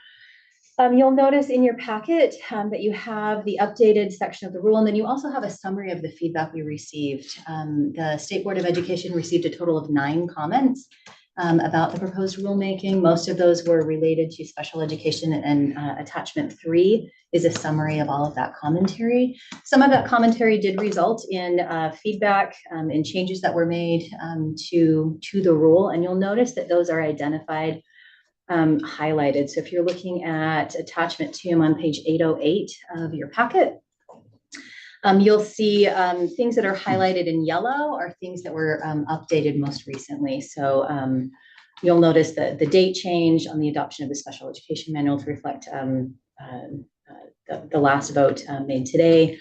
You'll notice in your packet that you have the updated section of the rule, and then you also have a summary of the feedback we received. The State Board of Education received a total of 9 comments about the proposed rulemaking. Most of those were related to special education, and attachment 3 is a summary of all of that commentary. Some of that commentary did result in feedback and changes that were made to the rule, and you'll notice that those are identified highlighted. So if you're looking at attachment 2, I'm on page 808 of your packet. You'll see things that are highlighted in yellow are things that were updated most recently. So you'll notice that the date change on the adoption of the special education manual to reflect the last vote made today.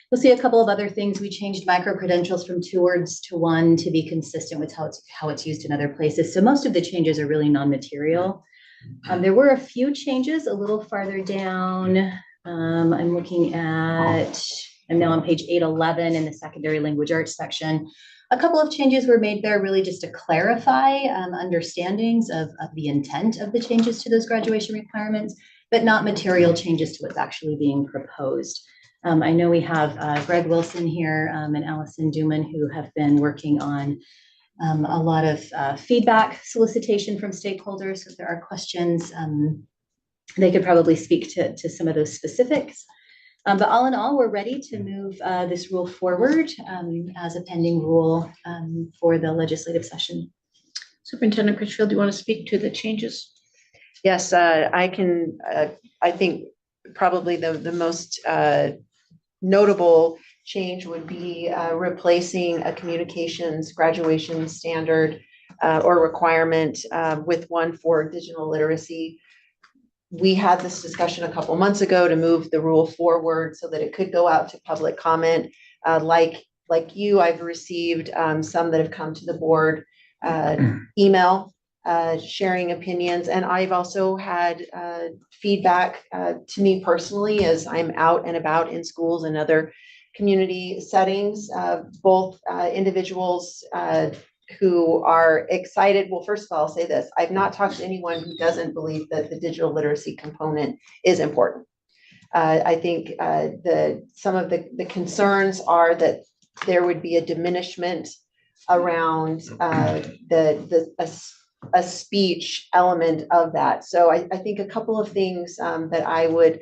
You'll see a couple of other things. We changed micro-credentials from 2 words to 1 to be consistent with how it's used in other places. So most of the changes are really non-material. There were a few changes a little farther down. I'm now on page 811 in the secondary language arts section. A couple of changes were made there really just to clarify understandings of the intent of the changes to those graduation requirements, but not material changes to what's actually being proposed. I know we have Greg Wilson here and Allison Duman, who have been working on a lot of feedback solicitation from stakeholders. So if there are questions, they could probably speak to some of those specifics. But all in all, we're ready to move this rule forward as a pending rule for the legislative session. Superintendent Critchfield, do you want to speak to the changes? Yes, I can. I think probably the most notable change would be replacing a communications graduation standard or requirement with one for digital literacy. We had this discussion a couple months ago to move the rule forward so that it could go out to public comment. Like you, I've received some that have come to the board email sharing opinions, and I've also had feedback to me personally as I'm out and about in schools and other community settings, both individuals who are excited. Well, first of all, I'll say this. I've not talked to anyone who doesn't believe that the digital literacy component is important. I think some of the concerns are that there would be a diminishment around a speech element of that. So I think a couple of things that I would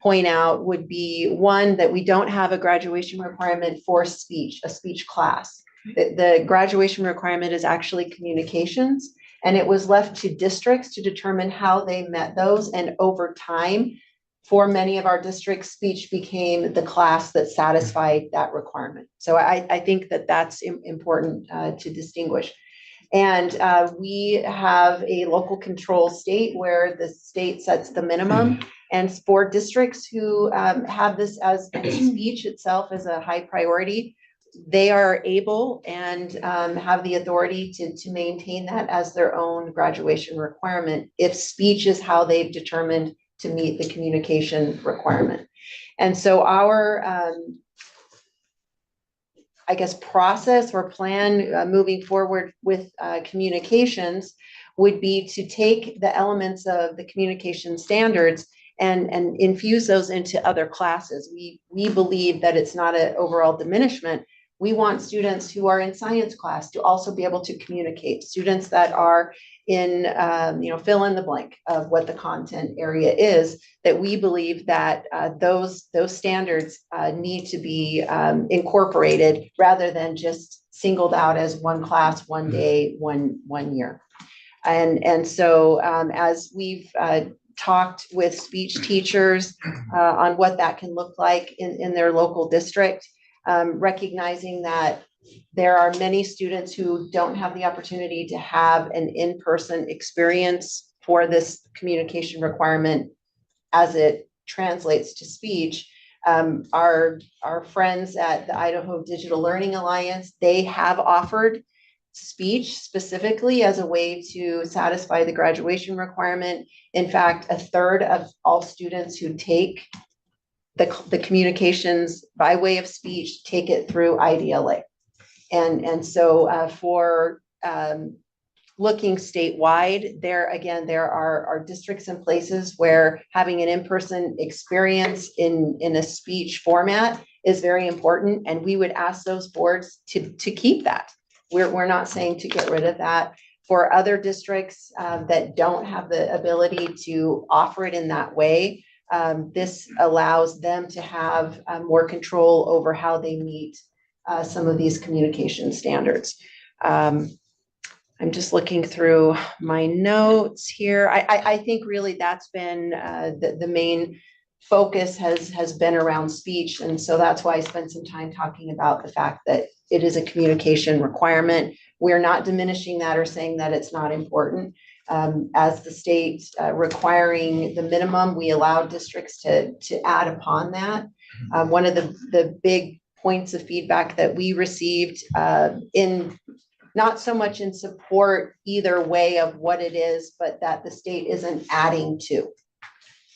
point out would be one, that we don't have a graduation requirement for speech, a speech class. The graduation requirement is actually communications, and it was left to districts to determine how they met those. And over time, for many of our districts, speech became the class that satisfied that requirement. So I think that that's important to distinguish. And we have a local control state where the state sets the minimum. And for districts who have this as speech itself as a high priority, they are able and have the authority to maintain that as their own graduation requirement if speech is how they've determined to meet the communication requirement. And so our I guess, process or plan moving forward with communications would be to take the elements of the communication standards and infuse those into other classes. We believe that it's not an overall diminishment. We want students who are in science class to also be able to communicate. Students that are in, fill in the blank of what the content area is, that we believe that those standards need to be incorporated rather than just singled out as one class, one day, one year. And so as we've talked with speech teachers on what that can look like in their local district, recognizing that there are many students who don't have the opportunity to have an in-person experience for this communication requirement as it translates to speech. Our friends at the Idaho Digital Learning Alliance, they have offered speech specifically as a way to satisfy the graduation requirement. In fact, a third of all students who take the communications by way of speech take it through IDLA. And so for looking statewide, there are districts and places where having an in-person experience in a speech format is very important. And we would ask those boards to keep that. We're not saying to get rid of that. For other districts that don't have the ability to offer it in that way, this allows them to have more control over how they meet some of these communication standards. I'm just looking through my notes here. I think really that's been the main focus has been around speech. And so that's why I spent some time talking about the fact that it is a communication requirement. We're not diminishing that or saying that it's not important. As the state requiring the minimum, we allow districts to add upon that. One of the big points of feedback that we received in not so much in support either way of what it is, but that the state isn't adding to.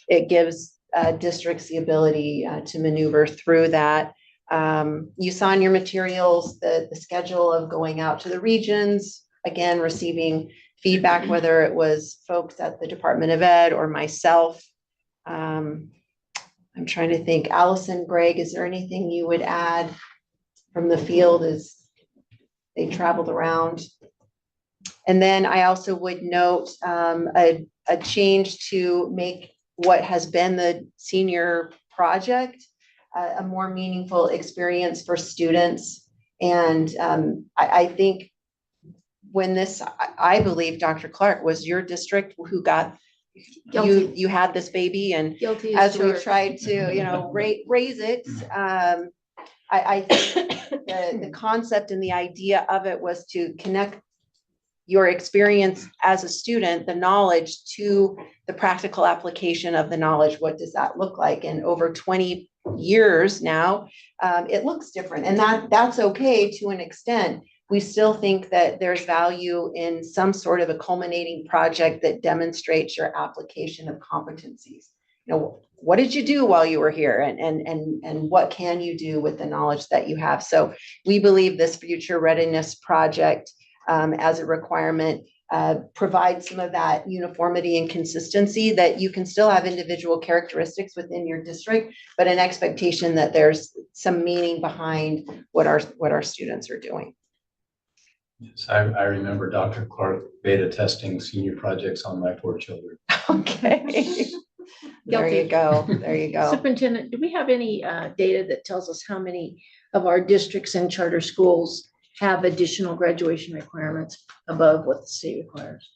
It gives districts the ability to maneuver through that. You saw in your materials the schedule of going out to the regions, again, receiving feedback, whether it was folks at the Department of Ed or myself. I'm trying to think, Allison, Greg, is there anything you would add from the field as they traveled around? And then I also would note a change to make what has been the senior project a more meaningful experience for students. And I think when this, I believe, Dr. Clark, was your district who got, you had this baby, and as we've tried to, raise it, I think the concept and the idea of it was to connect your experience as a student, the knowledge, to the practical application of the knowledge. What does that look like? And over 20 years now, it looks different, and that's okay to an extent. We still think that there's value in some sort of a culminating project that demonstrates your application of competencies. What did you do while you were here, and what can you do with the knowledge that you have? So we believe this future readiness project as a requirement provides some of that uniformity and consistency, that you can still have individual characteristics within your district, but an expectation that there's some meaning behind what our students are doing. Yes, I remember Dr. Clark beta testing senior projects on my 4 children. Okay. There you go. There you go. Superintendent, do we have any data that tells us how many of our districts and charter schools have additional graduation requirements above what the state requires?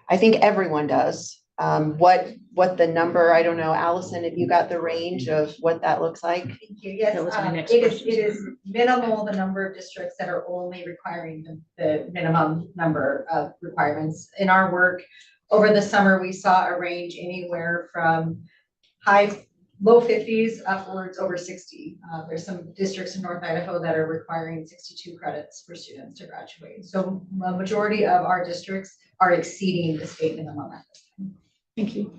I think everyone does. What the number, I don't know. Allison, have you got the range of what that looks like? Thank you. Yes, That was my next it is, question. it is minimal, the number of districts that are only requiring the minimum number of requirements. In our work over the summer, we saw a range anywhere from low 50s upwards over 60. There's some districts in North Idaho that are requiring 62 credits for students to graduate. So a majority of our districts are exceeding the state minimum at this time. Thank you.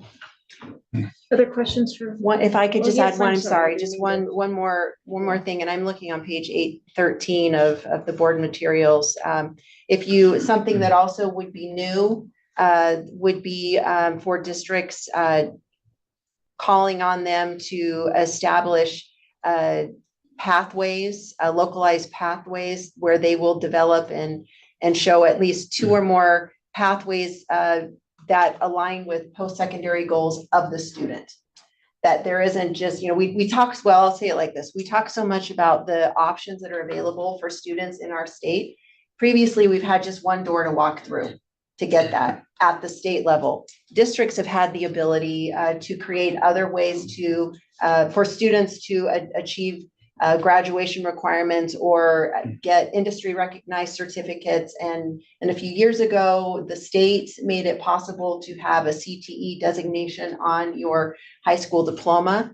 Other questions for? One, if I could just yes, add one, I'm I'm sorry, sorry, I just didn't one more thing, and I'm looking on page 813 of the board materials. If you, something that also would be new, would be for districts, calling on them to establish pathways, localized pathways where they will develop and show at least 2 or more pathways that align with post-secondary goals of the student. That there isn't just, we talk, well, I'll say it like this. We talk so much about the options that are available for students in our state. Previously, we've had just one door to walk through to get that at the state level. Districts have had the ability to create other ways to, for students to achieve graduation requirements or get industry recognized certificates. And a few years ago, the state made it possible to have a CTE designation on your high school diploma.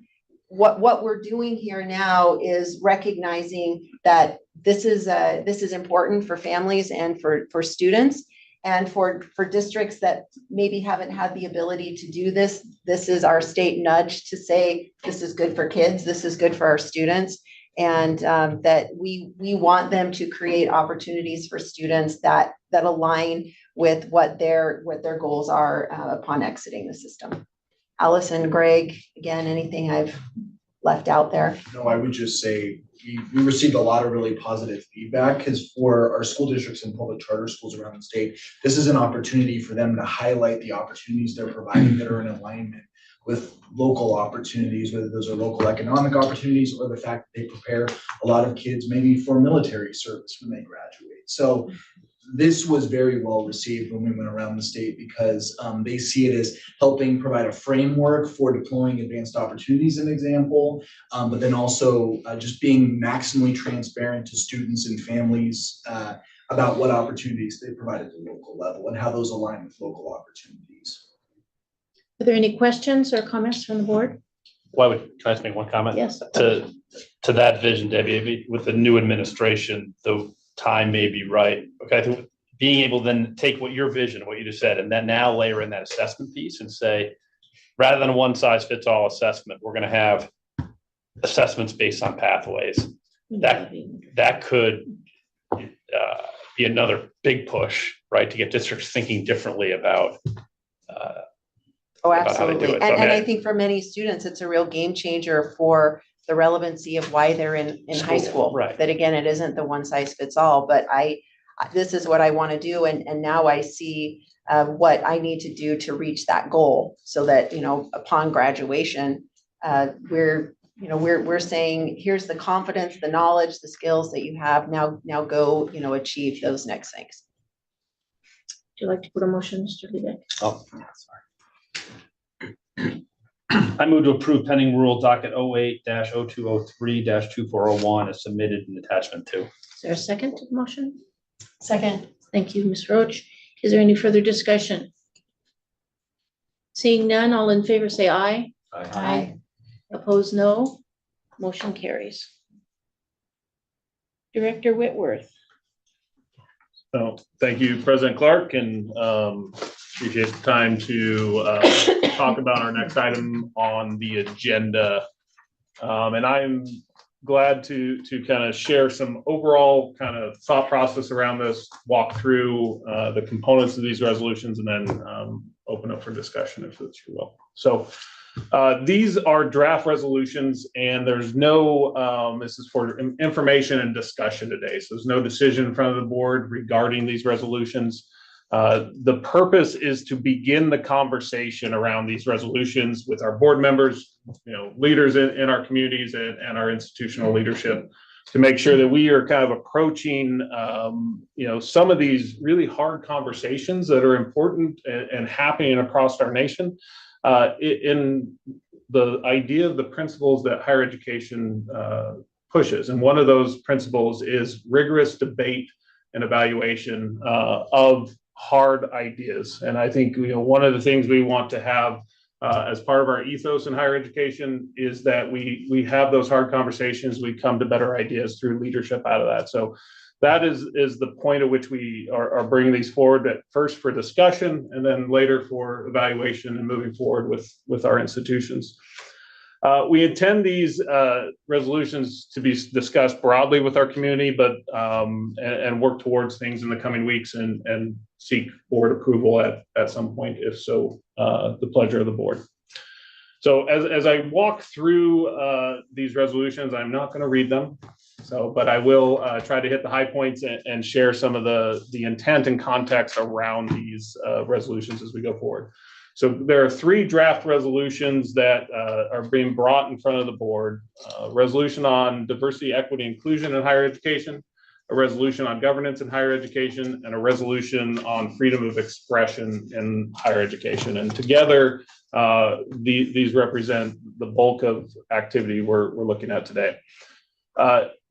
What we're doing here now is recognizing that this is important for families and for students. And for districts that maybe haven't had the ability to do this, this is our state nudge to say, this is good for kids, this is good for our students. And that we want them to create opportunities for students that align with what their goals are upon exiting the system. Allison, Greg, again, anything I've left out there? No, I would just say we received a lot of really positive feedback because for our school districts and public charter schools around the state, this is an opportunity for them to highlight the opportunities they're providing that are in alignment with local opportunities, whether those are local economic opportunities or the fact that they prepare a lot of kids maybe for military service when they graduate. So this was very well received when we went around the state because they see it as helping provide a framework for deploying advanced opportunities, an example, but then also just being maximally transparent to students and families about what opportunities they provide at the local level and how those align with local opportunities. Are there any questions or comments from the board? Can I just make one comment? Yes. To that vision, Debbie, with the new administration, the time may be right. Okay, I think being able to then take what your vision, what you just said, and then now layer in that assessment piece and say, rather than a one size fits all assessment, we're going to have assessments based on pathways. That could be another big push, right, to get districts thinking differently about. Oh, absolutely. And I think for many students, it's a real game changer for the relevancy of why they're in high school. Right. That again, it isn't the one size fits all, but this is what I want to do. And now I see what I need to do to reach that goal so that, upon graduation, we're saying, here's the confidence, the knowledge, the skills that you have. Now go, achieve those next things. Would you like to put a motion, Mr. Lebeck? Oh, sorry. I move to approve pending rule docket 08-0203-2401 as submitted in attachment 2. Is there a second to the motion? Second. Thank you, Ms. Roach. Is there any further discussion? Seeing none, all in favor say aye. Aye. Opposed, no. Motion carries. Director Whitworth. So thank you, President Clark, and appreciate the time to talk about our next item on the agenda. And I'm glad to kind of share some overall kind of thought process around this, walk through the components of these resolutions, and then open up for discussion if it's you will. So these are draft resolutions, and there's no, this is for information and discussion today. So there's no decision in front of the board regarding these resolutions. The purpose is to begin the conversation around these resolutions with our board members, leaders in our communities and our institutional leadership, to make sure that we are kind of approaching, some of these really hard conversations that are important and happening across our nation, in the idea of the principles that higher education pushes. And one of those principles is rigorous debate and evaluation of hard ideas. And I think, one of the things we want to have as part of our ethos in higher education is that we have those hard conversations, we come to better ideas through leadership out of that. So that is the point at which we are bringing these forward, at first for discussion and then later for evaluation and moving forward with our institutions. We intend these resolutions to be discussed broadly with our community, but and work towards things in the coming weeks and seek board approval at some point, if so, the pleasure of the board. So as I walk through these resolutions, I'm not going to read them. But I will try to hit the high points and share some of the intent and context around these resolutions as we go forward. So there are 3 draft resolutions that are being brought in front of the board. Resolution on diversity, equity, inclusion in higher education, a resolution on governance in higher education, and a resolution on freedom of expression in higher education. And together, these represent the bulk of activity we're looking at today.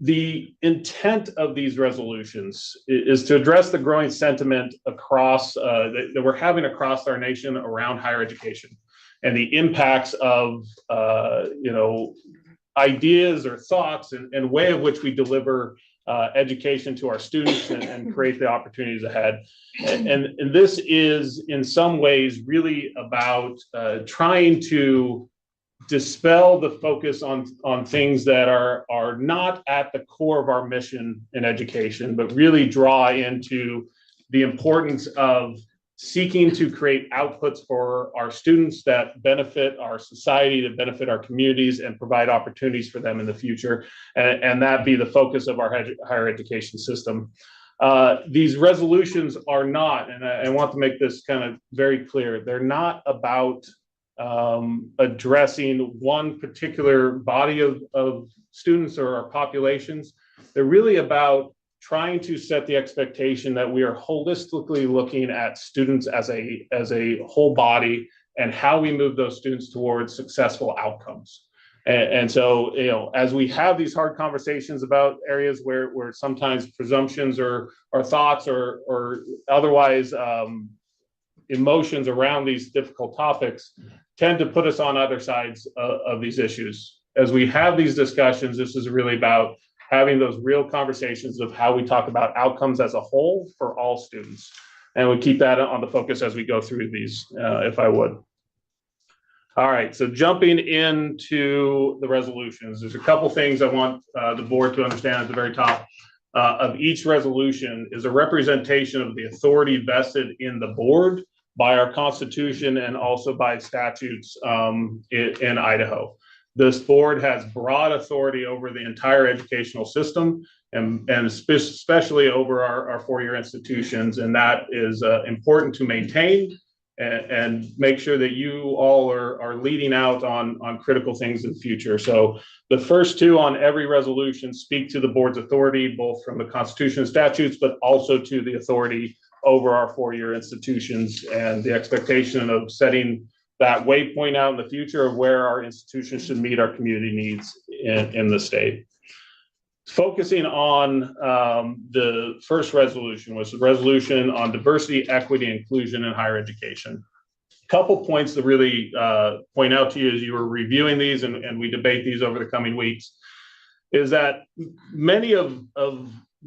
The intent of these resolutions is to address the growing sentiment across that we're having across our nation around higher education and the impacts of ideas or thoughts and way of which we deliver education to our students and create the opportunities ahead. And this is in some ways really about trying to dispel the focus on things that are not at the core of our mission in education, but really draw into the importance of seeking to create outputs for our students that benefit our society, that benefit our communities, and provide opportunities for them in the future. And that be the focus of our higher education system. These resolutions are not, and I want to make this kind of very clear, they're not about addressing one particular body of students or our populations. They're really about trying to set the expectation that we are holistically looking at students as a whole body and how we move those students towards successful outcomes. And so, as we have these hard conversations about areas where sometimes presumptions or thoughts or otherwise emotions around these difficult topics tend to put us on other sides of these issues. As we have these discussions, this is really about having those real conversations of how we talk about outcomes as a whole for all students. And we keep that on the focus as we go through these, if I would. All right, so jumping into the resolutions, there's a couple things I want the board to understand at the very top of each resolution is a representation of the authority vested in the board by our Constitution and also by statutes in Idaho. This board has broad authority over the entire educational system and especially over our four-year institutions. And that is important to maintain and make sure that you all are leading out on critical things in the future. So the first 2 on every resolution speak to the board's authority, both from the Constitution and statutes, but also to the authority over our four-year institutions and the expectation of setting that waypoint out in the future of where our institutions should meet our community needs in the state. Focusing on the first resolution was the resolution on diversity, equity, and inclusion in higher education. A couple points to really point out to you as you were reviewing these and we debate these over the coming weeks is that many of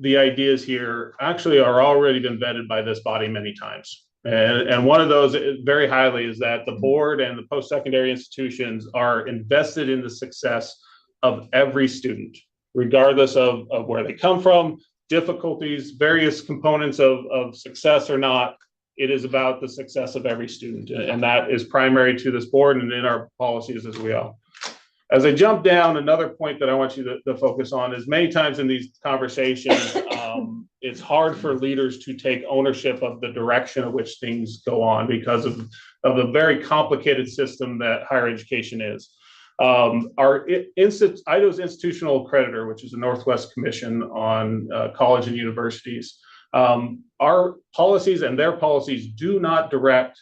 the ideas here actually are already been vetted by this body many times. And one of those very highly is that the board and the post-secondary institutions are invested in the success of every student, regardless of where they come from, difficulties, various components of success or not. It is about the success of every student. And that is primary to this board and in our policies as well. As I jump down, another point that I want you to focus on is many times in these conversations, it's hard for leaders to take ownership of the direction of which things go on because of the very complicated system that higher education is. Idaho's institutional accreditor, which is the Northwest Commission on College and Universities, our policies and their policies do not direct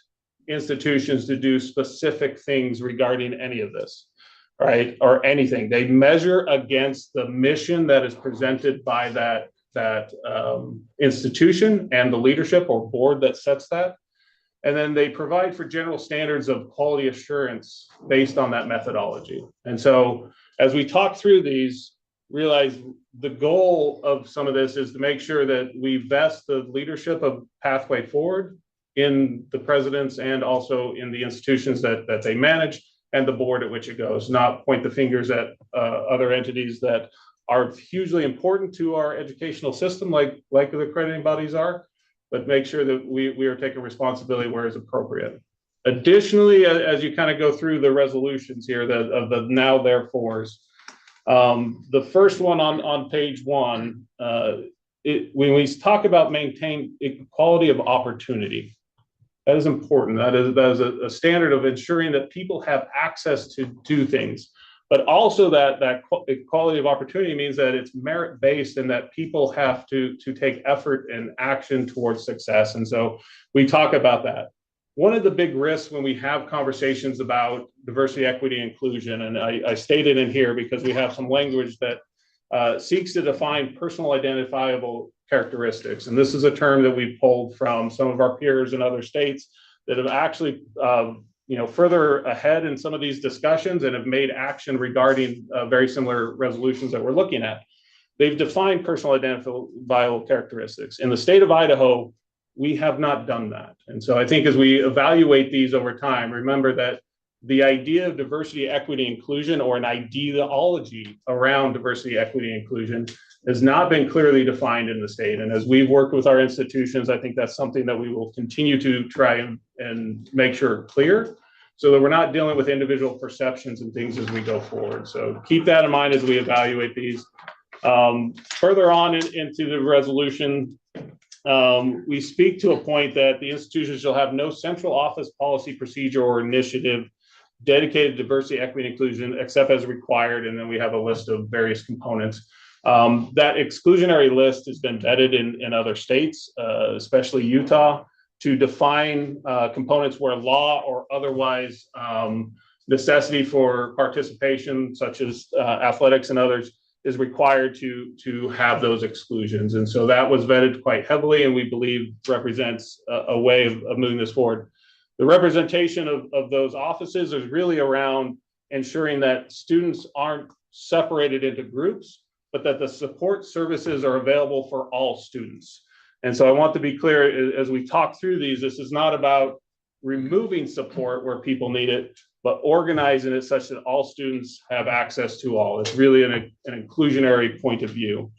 institutions to do specific things regarding any of this, right? Or anything. They measure against the mission that is presented by that institution and the leadership or board that sets that. And then they provide for general standards of quality assurance based on that methodology. And so as we talk through these, realize the goal of some of this is to make sure that we vest the leadership of Pathway Forward in the presidents and also in the institutions that they manage and the board at which it goes, not point the fingers at other entities that are hugely important to our educational system, like the accrediting bodies are, but make sure that we are taking responsibility where it's appropriate. Additionally, as you kind of go through the resolutions here of the now therefores, the first one on page 1, when we talk about maintain equality of opportunity, that is important. That is a standard of ensuring that people have access to do things, but also that equality of opportunity means that it's merit-based and that people have to take effort and action towards success. And so we talk about that. One of the big risks when we have conversations about diversity, equity, inclusion, and I stated in here because we have some language that seeks to define personal identifiable characteristics. And this is a term that we've pulled from some of our peers in other states that have actually further ahead in some of these discussions and have made action regarding very similar resolutions that we're looking at. They've defined personal identifiable characteristics. In the state of Idaho, we have not done that. And so I think as we evaluate these over time, remember that the idea of diversity, equity, inclusion, or an ideology around diversity, equity, inclusion has not been clearly defined in the state. And as we've worked with our institutions, I think that's something that we will continue to try and make sure clear so that we're not dealing with individual perceptions and things as we go forward. So keep that in mind as we evaluate these. Further on into the resolution, we speak to a point that the institution shall have no central office policy, procedure, or initiative dedicated to diversity, equity, and inclusion, except as required. And then we have a list of various components. That exclusionary list has been vetted in other states, especially Utah, to define components where law or otherwise necessity for participation, such as athletics and others, is required to have those exclusions. And so that was vetted quite heavily and we believe represents a way of moving this forward. The representation of those offices is really around ensuring that students aren't separated into groups, but that the support services are available for all students. And so I want to be clear as we talk through these, this is not about removing support where people need it, but organizing it such that all students have access to all. It's really an inclusionary point of view.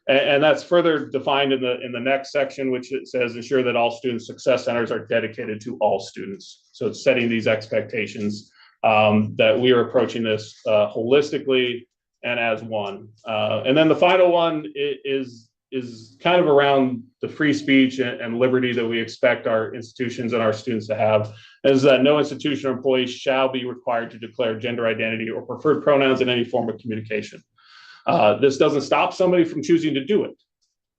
And that's further defined in the next section, which it says ensure that all student success centers are dedicated to all students. So it's setting these expectations that we are approaching this holistically and as one. And then the final one is kind of around the free speech and liberty that we expect our institutions and our students to have, is that no institution or employee shall be required to declare gender identity or preferred pronouns in any form of communication. This doesn't stop somebody from choosing to do it,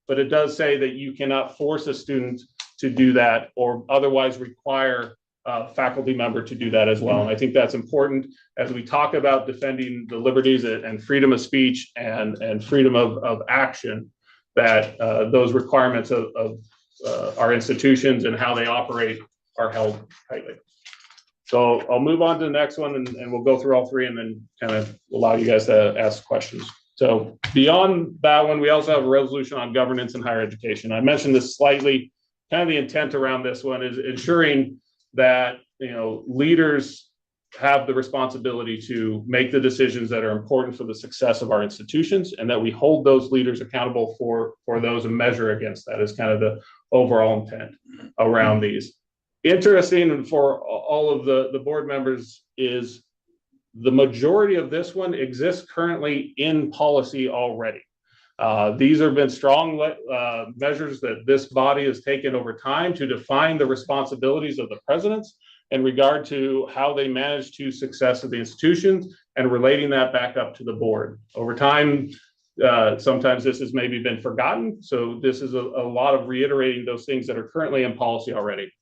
but it does say that you cannot force a student to do that or otherwise require a faculty member to do that as well. And I think that's important as we talk about defending the liberties and freedom of speech and freedom of action, that those requirements of our institutions and how they operate are held tightly. So I'll move on to the next one and we'll go through all three and then kind of allow you guys to ask questions. So beyond that one, we also have a resolution on governance in higher education. I mentioned this slightly, kind of the intent around this one is ensuring that, leaders have the responsibility to make the decisions that are important for the success of our institutions and that we hold those leaders accountable for those and measure against that is kind of the overall intent around these. Interesting for all of the board members is the majority of this one exists currently in policy already. These have been strong measures that this body has taken over time to define the responsibilities of the presidents in regard to how they manage to success of the institutions and relating that back up to the board. Over time, sometimes this has maybe been forgotten. So this is a lot of reiterating those things that are currently in policy already.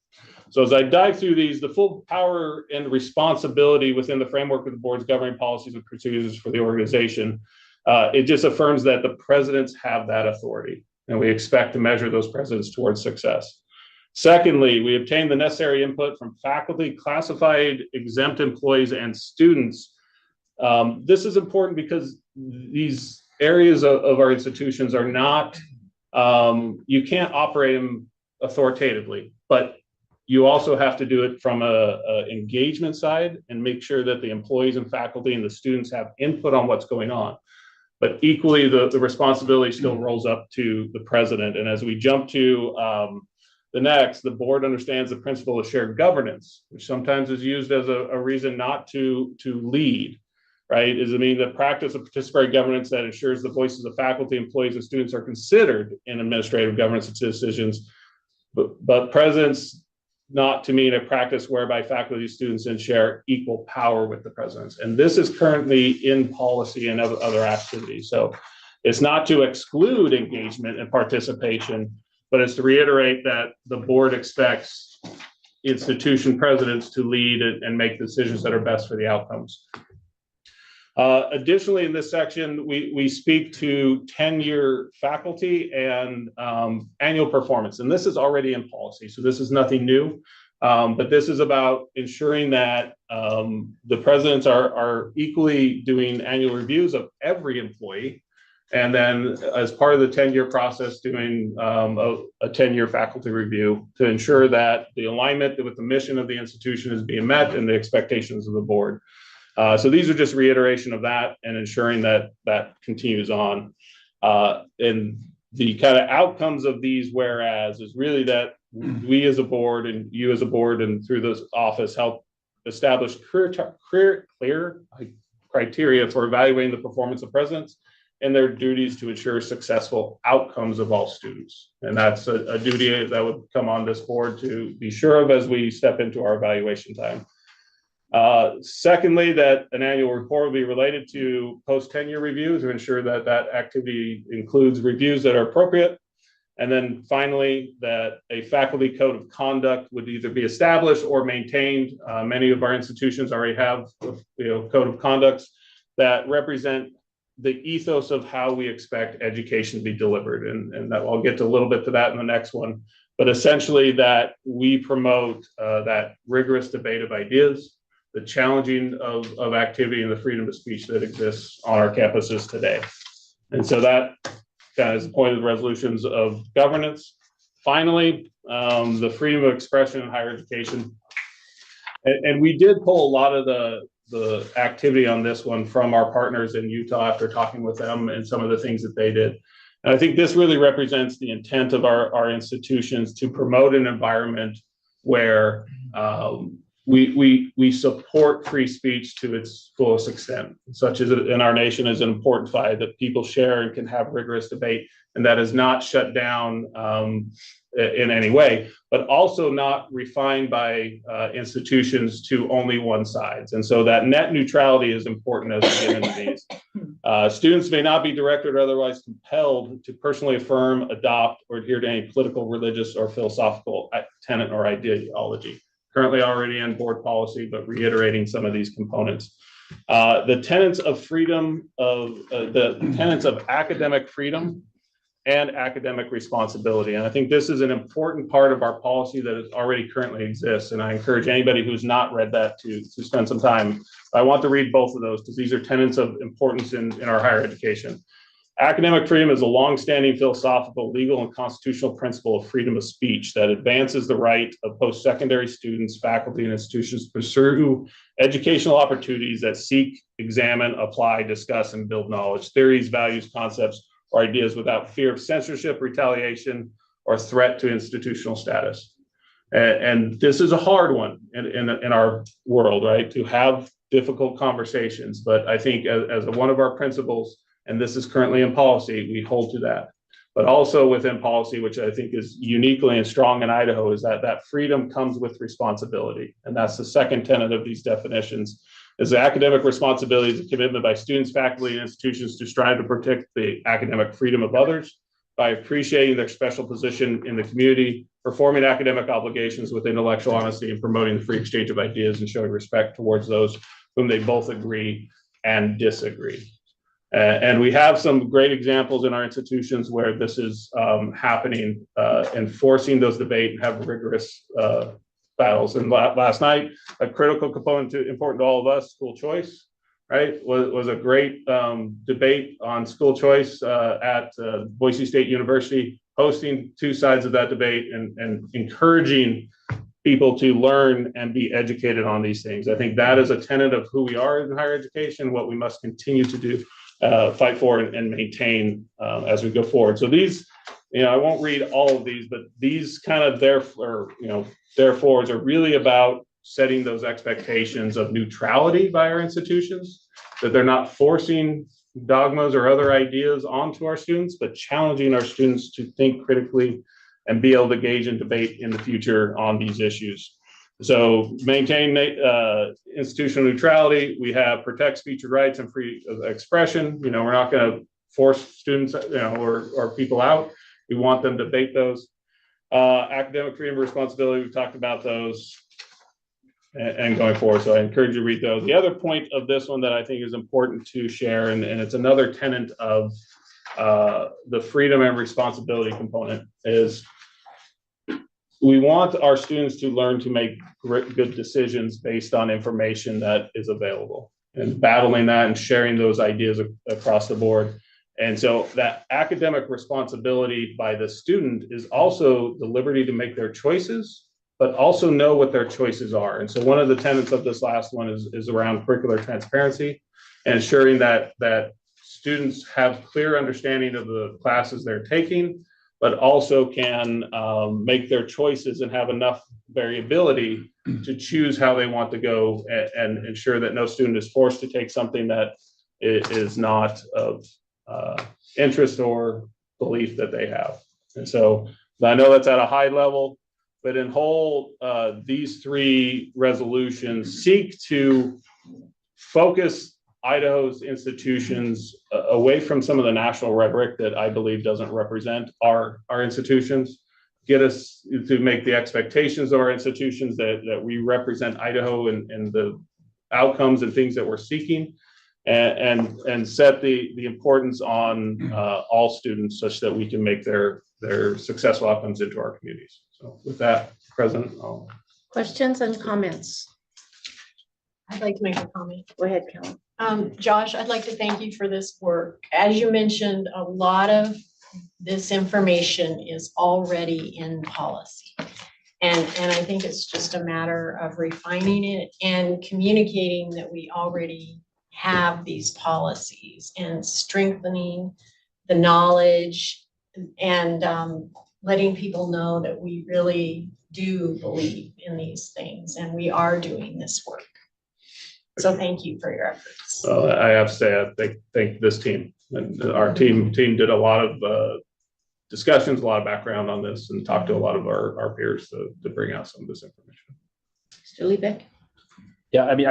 So as I dive through these, the full power and responsibility within the framework of the board's governing policies and procedures for the organization, it just affirms that the presidents have that authority, and we expect to measure those presidents towards success. Secondly, we obtain the necessary input from faculty, classified exempt employees, and students. This is important because these areas of our institutions are not, you can't operate them authoritatively, but you also have to do it from a engagement side and make sure that the employees and faculty and the students have input on what's going on. But equally, the responsibility still rolls up to the president. And as we jump to the next, the board understands the principle of shared governance, which sometimes is used as a reason not to lead, right? Is it mean the practice of participatory governance that ensures the voices of faculty, employees, and students are considered in administrative governance decisions, but presidents not to mean a practice whereby faculty, students, and share equal power with the presidents. And this is currently in policy and other activities. So it's not to exclude engagement and participation, but it's to reiterate that the board expects institution presidents to lead and make decisions that are best for the outcomes. Additionally, in this section, we speak to tenure faculty and annual performance. And this is already in policy, so this is nothing new. But this is about ensuring that the presidents are equally doing annual reviews of every employee. And then as part of the tenure process, doing a tenure faculty review to ensure that the alignment with the mission of the institution is being met and the expectations of the board. So these are just reiteration of that and ensuring that that continues on. And the kind of outcomes of these whereas is really that we as a board and you as a board and through this office help establish clear criteria for evaluating the performance of presidents and their duties to ensure successful outcomes of all students. And that's a duty that would come on this board to be sure of as we step into our evaluation time. Secondly, that an annual report will be related to post-tenure review to ensure that that activity includes reviews that are appropriate. And then finally, that a faculty code of conduct would either be established or maintained. Many of our institutions already have, code of conducts that represent the ethos of how we expect education to be delivered. And that I'll get to a little bit to that in the next one. But essentially that we promote that rigorous debate of ideas, the challenging of activity and the freedom of speech that exists on our campuses today. And so that kind of is the point of the resolutions of governance. Finally, the freedom of expression in higher education. And we did pull a lot of the activity on this one from our partners in Utah after talking with them and some of the things that they did. And I think this really represents the intent of our institutions to promote an environment where we support free speech to its fullest extent, such as in our nation is an important fight that people share and can have rigorous debate, and that is not shut down in any way, but also not refined by institutions to only one side. And so that net neutrality is important as we get into these. Students may not be directed or otherwise compelled to personally affirm, adopt, or adhere to any political, religious, or philosophical tenet or ideology. Currently already in board policy, but reiterating some of these components. The tenets of freedom of the tenets of academic freedom and academic responsibility. And I think this is an important part of our policy that is already currently exists. And I encourage anybody who's not read that to spend some time. I want to read both of those because these are tenets of importance in our higher education. Academic freedom is a longstanding philosophical, legal, and constitutional principle of freedom of speech that advances the right of post-secondary students, faculty, and institutions to pursue educational opportunities that seek, examine, apply, discuss, and build knowledge, theories, values, concepts, or ideas without fear of censorship, retaliation, or threat to institutional status. And this is a hard one in our world, right? To have difficult conversations, but I think as one of our principles, and this is currently in policy, we hold to that. But also within policy, which I think is uniquely and strong in Idaho, is that freedom comes with responsibility. And that's the second tenet of these definitions, is the academic responsibility is a commitment by students, faculty, and institutions to strive to protect the academic freedom of others by appreciating their special position in the community, performing academic obligations with intellectual honesty, and promoting the free exchange of ideas and showing respect towards those whom they both agree and disagree. And we have some great examples in our institutions where this is happening, enforcing those debate and have rigorous battles. And last night, a critical component important to all of us, school choice, right, was a great debate on school choice at Boise State University, hosting two sides of that debate and encouraging people to learn and be educated on these things. I think that is a tenet of who we are in higher education, what we must continue to do, fight for and maintain as we go forward. So these, I won't read all of these, but these kind of therefores are really about setting those expectations of neutrality by our institutions, that they're not forcing dogmas or other ideas onto our students, but challenging our students to think critically and be able to engage in debate in the future on these issues. So maintain institutional neutrality. We have protect speech and rights and free expression. We're not going to force students, or people out. We want them to debate those. Academic freedom and responsibility, we've talked about those and going forward. So I encourage you to read those. The other point of this one that I think is important to share, and it's another tenet of the freedom and responsibility component, is we want our students to learn to make good decisions based on information that is available, and battling that and sharing those ideas across the board. And so that academic responsibility by the student is also the liberty to make their choices, but also know what their choices are. And so one of the tenets of this last one is around curricular transparency and ensuring that students have clear understanding of the classes they're taking, but also can make their choices and have enough variability to choose how they want to go, and ensure that no student is forced to take something that is not of interest or belief that they have. And so I know that's at a high level, but in whole, these three resolutions seek to focus Idaho's institutions away from some of the national rhetoric that I believe doesn't represent our institutions, get us to make the expectations of our institutions that we represent Idaho and the outcomes and things that we're seeking, and set the importance on all students such that we can make their successful outcomes into our communities. So with that, President, Questions and comments? I'd like to make a comment. Go ahead, Kelly. Josh, I'd like to thank you for this work. As you mentioned, a lot of this information is already in policy. And I think it's just a matter of refining it and communicating that we already have these policies and strengthening the knowledge and letting people know that we really do believe in these things and we are doing this work. So thank you for your efforts. Well, I have to say, I thank this team, and our team did a lot of discussions, a lot of background on this, and talked to a lot of our peers to bring out some of this information. Mr. Liebeck? Yeah, I mean,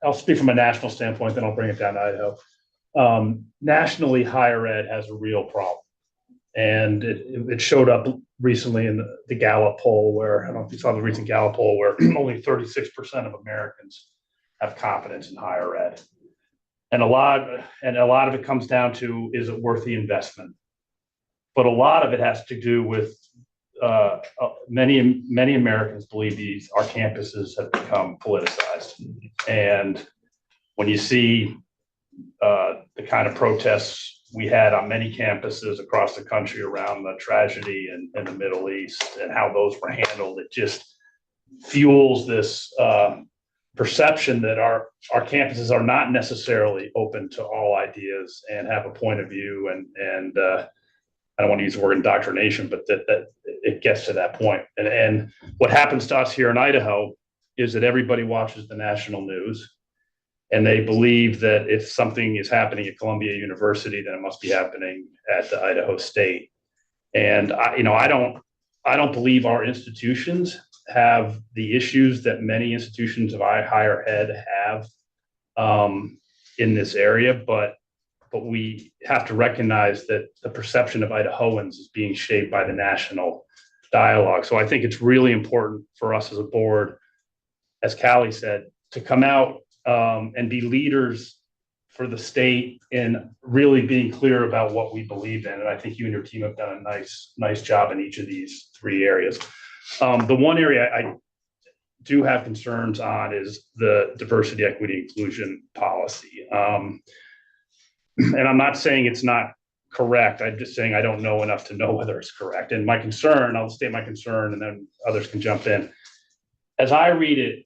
I'll speak from a national standpoint, then I'll bring it down to Idaho. Nationally, higher ed has a real problem. And it showed up recently in the Gallup poll, where, I don't know if you saw the recent Gallup poll, where only 36% of Americans have confidence in higher ed. And a lot of it comes down to, is it worth the investment? But a lot of it has to do with many Americans believe our campuses have become politicized. And when you see the kind of protests we had on many campuses across the country around the tragedy in the Middle East and how those were handled, it just fuels this perception that our campuses are not necessarily open to all ideas and have a point of view. And I don't want to use the word indoctrination, but that it gets to that point. And what happens to us here in Idaho is that everybody watches the national news. And they believe that if something is happening at Columbia University, then it must be happening at the Idaho State. And I don't believe our institutions have the issues that many institutions of higher ed have in this area, but we have to recognize that the perception of Idahoans is being shaped by the national dialogue. So I think it's really important for us as a board, as Callie said, to come out and be leaders for the state in really being clear about what we believe in. And I think you and your team have done a nice job in each of these three areas. The one area I do have concerns on is the diversity, equity, inclusion policy. And I'm not saying it's not correct. I'm just saying I don't know enough to know whether it's correct. And my concern, I'll state my concern and then others can jump in. As I read it,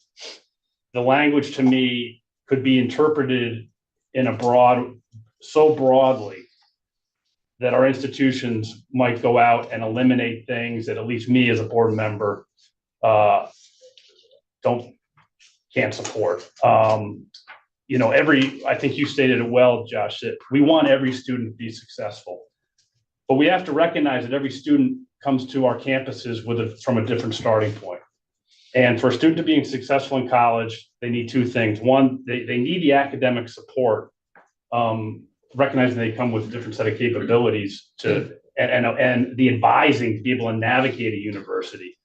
the language to me could be interpreted in so broadly that our institutions might go out and eliminate things that at least me as a board member can't support. I think you stated it well, Josh, that we want every student to be successful, but we have to recognize that every student comes to our campuses from a different starting point. And for a student to be successful in college, they need two things. One, they need the academic support, recognizing they come with a different set of capabilities and the advising to be able to navigate a university.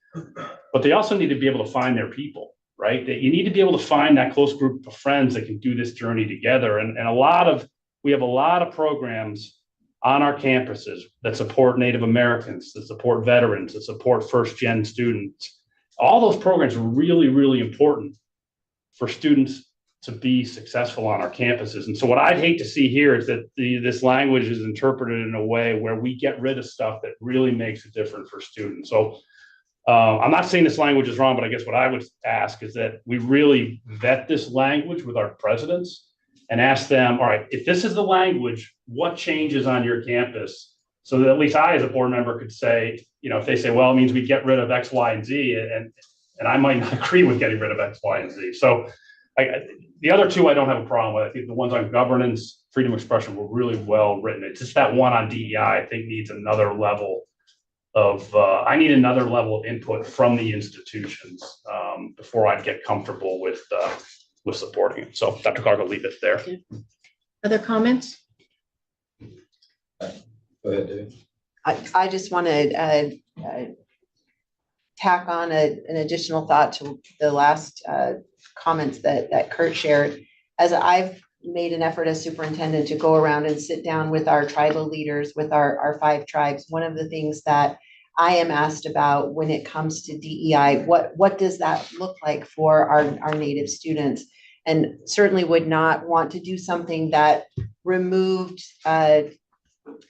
But they also need to be able to find their people, right? That you need to be able to find that close group of friends that can do this journey together. And we have a lot of programs on our campuses that support Native Americans, that support veterans, that support first-gen students. All those programs are really, really important for students to be successful on our campuses. And so what I'd hate to see here is that this language is interpreted in a way where we get rid of stuff that really makes it different for students. So I'm not saying this language is wrong, but I guess what I would ask is that we really vet this language with our presidents and ask them, all right, if this is the language, what changes on your campus? So that at least I, as a board member, could say, if they say, well, it means we get rid of X, Y, and Z, and I might not agree with getting rid of X, Y, and Z. So the other two I don't have a problem with. I think the ones on governance, freedom of expression were really well written. It's just that one on DEI, I think needs another level of, I need another level of input from the institutions before I'd get comfortable with supporting it. So Dr. Clark, I'll leave it there. Other comments? Go ahead, Dave. I just want to tack on an additional thought to the last comments that Kurt shared. As I've made an effort as superintendent to go around and sit down with our tribal leaders, with our 5 tribes, one of the things that I am asked about when it comes to DEI, what does that look like for our Native students? And certainly would not want to do something that removed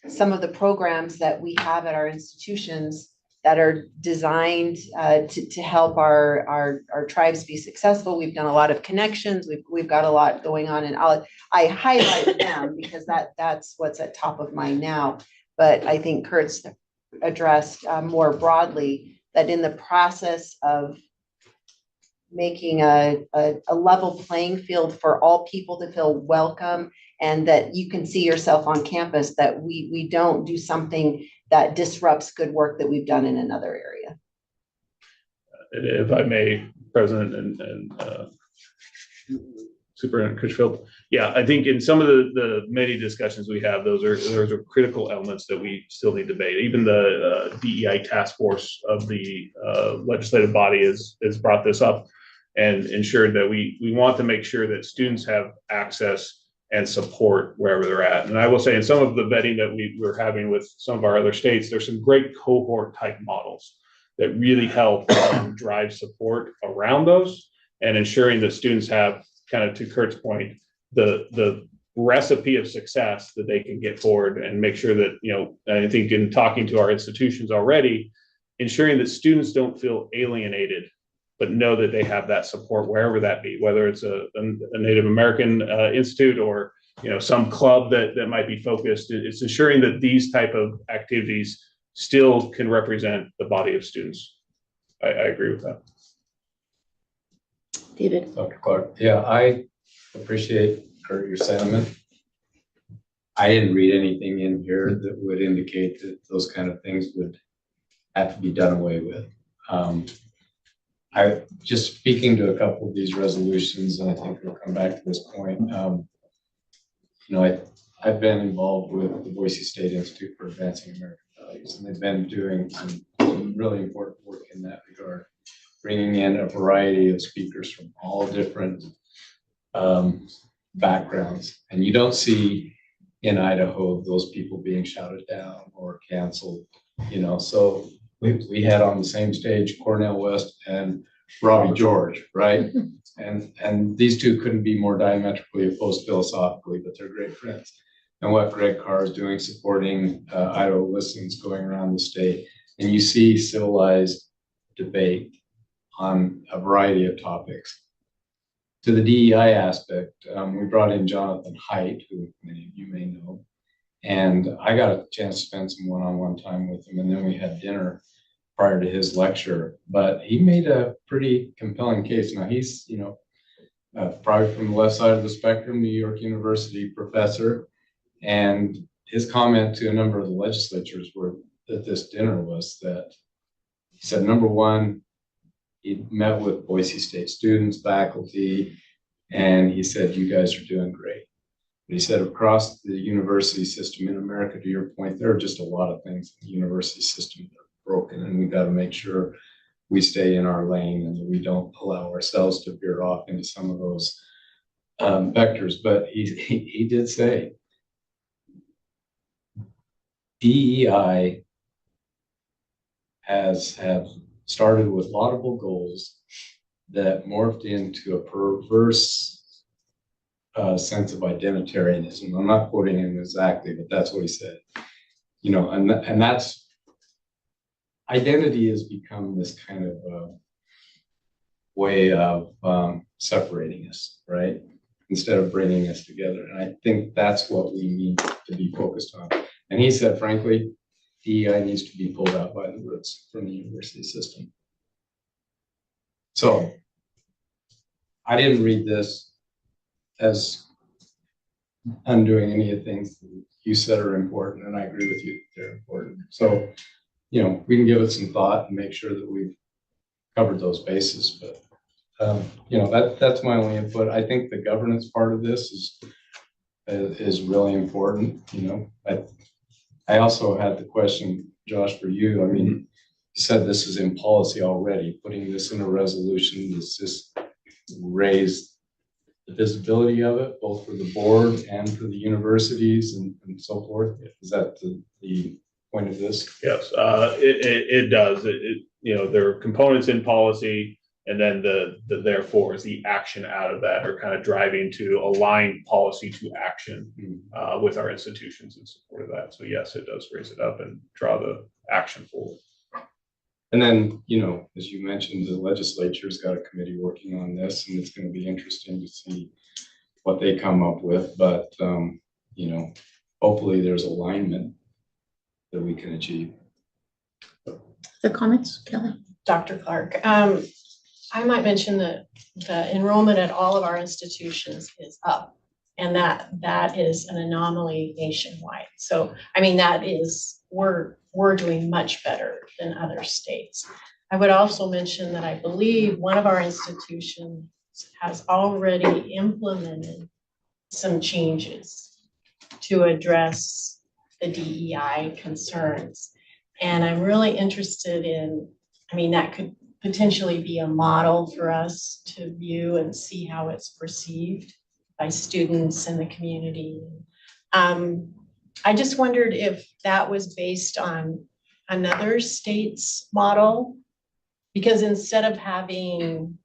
some of the programs that we have at our institutions that are designed to help our tribes be successful. We've done a lot of connections. We've got a lot going on, and I highlight them because that's what's at top of mind now. But I think Kurt's addressed more broadly that in the process of making a level playing field for all people to feel welcome and that you can see yourself on campus, that we don't do something that disrupts good work that we've done in another area. If I may, President and Superintendent Critchfield. Yeah, I think in some of the many discussions we have, those are critical elements that we still need to debate. Even the DEI task force of the legislative body has brought this up and ensured that we want to make sure that students have access and support wherever they're at. And I will say in some of the vetting that we're having with some of our other states, there's some great cohort type models that really help drive support around those and ensuring that students have, kind of to Kurt's point, the recipe of success that they can get forward and make sure that, I think in talking to our institutions already, ensuring that students don't feel alienated, but know that they have that support wherever that be, whether it's a Native American institute or some club that might be focused. It's ensuring that these type of activities still can represent the body of students. I agree with that. David. Dr. Clark, yeah, I appreciate, Kurt, your sentiment. I didn't read anything in here that would indicate that those kind of things would have to be done away with. I just speaking to a couple of these resolutions, and I think we'll come back to this point. I've been involved with the Boise State Institute for Advancing American Values, and they've been doing some really important work in that regard, bringing in a variety of speakers from all different backgrounds. And you don't see in Idaho those people being shouted down or canceled, so we had on the same stage Cornel West and Robbie George, right? And these two couldn't be more diametrically opposed philosophically, but they're great friends. And what Greg Carr is doing, supporting Idaho Listens going around the state, and you see civilized debate on a variety of topics. To the DEI aspect, we brought in Jonathan Haidt, who many of you may know, and I got a chance to spend some one-on-one time with him, and then we had dinner prior to his lecture. But he made a pretty compelling case. Now he's, probably from the left side of the spectrum, New York University professor, and his comment to a number of the legislatures at this dinner was that he said, number one, he met with Boise State students, faculty, and he said, you guys are doing great. But he said, across the university system in America, to your point, there are just a lot of things in the university system that are broken, and we've got to make sure we stay in our lane and that we don't allow ourselves to veer off into some of those vectors. But he did say, DEI have started with laudable goals that morphed into a perverse sense of identitarianism. I'm not quoting him exactly, but that's what he said. And that's identity has become this kind of way of separating us, right? Instead of bringing us together. And I think that's what we need to be focused on. And he said, frankly, DEI needs to be pulled out by the roots from the university system. So I didn't read this as undoing any of the things that you said are important, and I agree with you that they're important. So, we can give it some thought and make sure that we've covered those bases. But, that's my only input. I think the governance part of this is really important. I also had the question, Josh, for you. I mean, you said this is in policy already. Putting this in a resolution, does this raise the visibility of it, both for the board and for the universities and so forth? Is that the point of this? Yes, it does. There are components in policy, and then the therefore is the action out of that, or kind of driving to align policy to action with our institutions in support of that. So yes, it does raise it up and draw the action forward. And then, as you mentioned, the legislature's got a committee working on this, and it's going to be interesting to see what they come up with. But, hopefully there's alignment that we can achieve. The comments, Kelly? Dr. Clark, I might mention that the enrollment at all of our institutions is up, and that is an anomaly nationwide. So, we're doing much better than other states. I would also mention that I believe one of our institutions has already implemented some changes to address the DEI concerns. And I'm really interested in, that could potentially be a model for us to view and see how it's perceived by students in the community. I just wondered if that was based on another state's model, because instead of having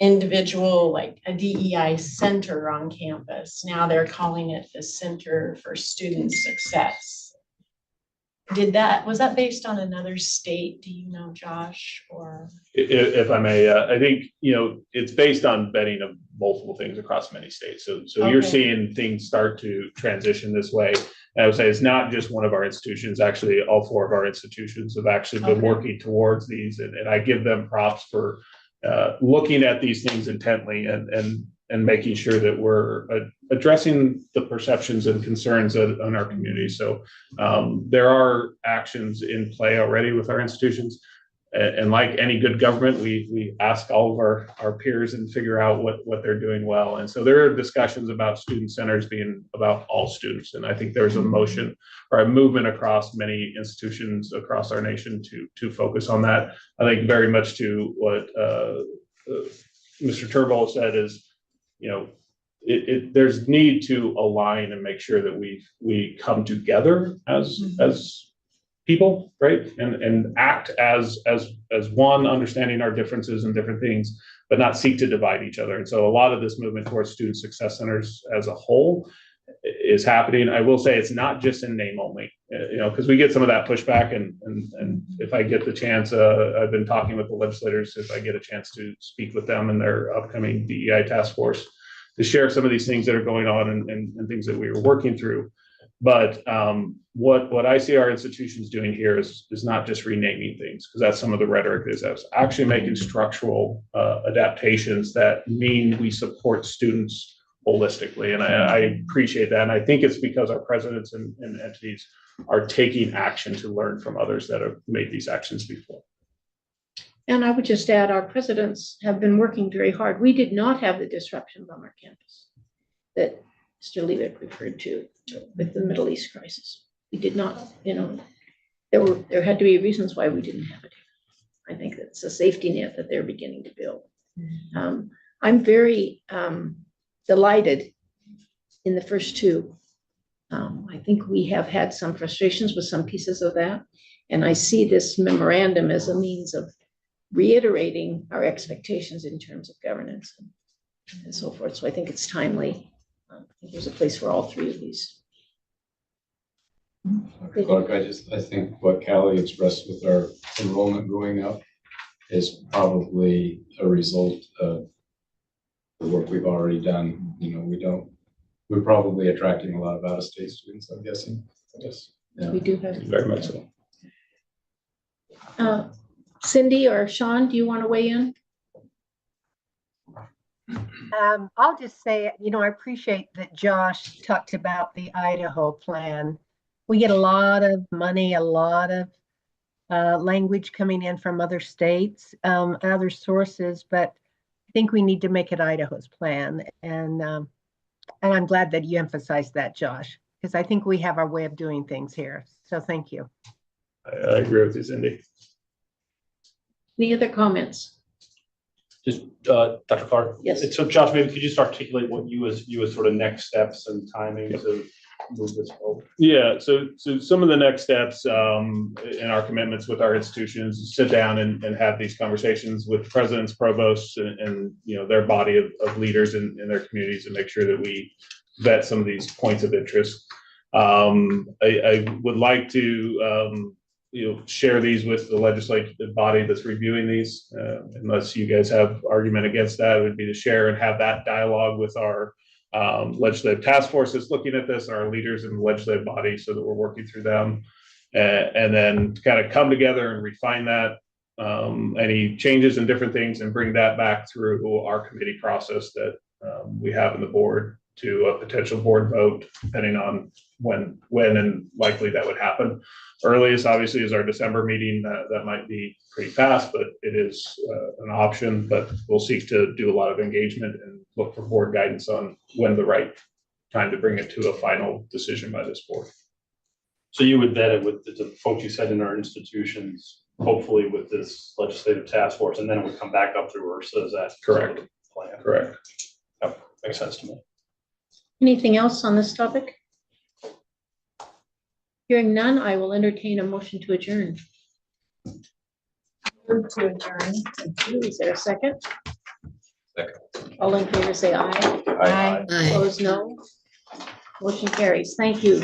individual, like a DEI center on campus, now they're calling it the Center for Student Success. Was that based on another state? Do you know, Josh? Or if I may, I think it's based on vetting of multiple things across many states. So Okay. You're seeing things start to transition this way. And I would say it's not just one of our institutions. Actually, all four of our institutions have actually been working towards these, and I give them props for looking at these things intently and making sure that we're addressing the perceptions and concerns on our community. So there are actions in play already with our institutions. And like any good government, we ask all of our peers and figure out what they're doing well. And so there are discussions about student centers being about all students. And I think there's a motion or a movement across many institutions across our nation to focus on that. I think very much to what Mr. Turnbull said is, there's need to align and make sure that we come together as people, right? And act as one, understanding our differences and different things, but not seek to divide each other. And so a lot of this movement towards student success centers as a whole is happening. I will say it's not just in name only, because we get some of that pushback. And if I get the chance, I've been talking with the legislators, if I get a chance to speak with them in their upcoming DEI task force to share some of these things that are going on and things that we were working through. But what I see our institutions doing here is not just renaming things, because that's some of the rhetoric is actually making structural adaptations that mean we support students holistically. And I appreciate that. And I think it's because our presidents and entities are taking action to learn from others that have made these actions before. And I would just add, our presidents have been working very hard. We did not have the disruptions on our campus that Mr. Leavitt referred to with the Middle East crisis. We did not, there had to be reasons why we didn't have it. I think that's a safety net that they're beginning to build. I'm very delighted in the first two. I think we have had some frustrations with some pieces of that. And I see this memorandum as a means of reiterating our expectations in terms of governance and so forth. So I think it's timely. I think there's a place for all three of these. Dr. Clark, I think what Callie expressed with our enrollment going up is probably a result of the work we've already done. We're probably attracting a lot of out-of-state students, I'm guessing. Yes. Yeah. We do have very much so. Cindy or Sean, do you want to weigh in? I'll just say, I appreciate that Josh talked about the Idaho plan. We get a lot of money, a lot of language coming in from other states, other sources, but I think we need to make it Idaho's plan. And I'm glad that you emphasized that, Josh, because I think we have our way of doing things here. So thank you. I agree with you, Cindy. Any other comments? Just Dr. Clark. Yes. So Josh, maybe could you just articulate what you as sort of next steps and timing to move this forward? Yeah. So some of the next steps in our commitments with our institutions is sit down and have these conversations with presidents, provosts, and their body of leaders in their communities, and make sure that we vet some of these points of interest. I would like to share these with the legislative body that's reviewing these, unless you guys have argument against that. It would be to share and have that dialogue with our legislative task force that's looking at this, our leaders in the legislative body, so that we're working through them, and then kind of come together and refine that, any changes and different things, and bring that back through our committee process that we have in the board to a potential board vote, depending on when and likely that would happen. Earliest, obviously, is our December meeting. That might be pretty fast, but it is an option. But we'll seek to do a lot of engagement and look for board guidance on when the right time to bring it to a final decision by this board. So you would vet it with the folks you said in our institutions, hopefully with this legislative task force, and then it would come back up through HRSA. Is that correct? Plan? Correct. Yep, makes sense to me. Anything else on this topic? Hearing none, I will entertain a motion to adjourn. Move to adjourn. Thank you. Is there a second? Second. All in favor say aye. Aye. Opposed, no. Motion carries. Thank you.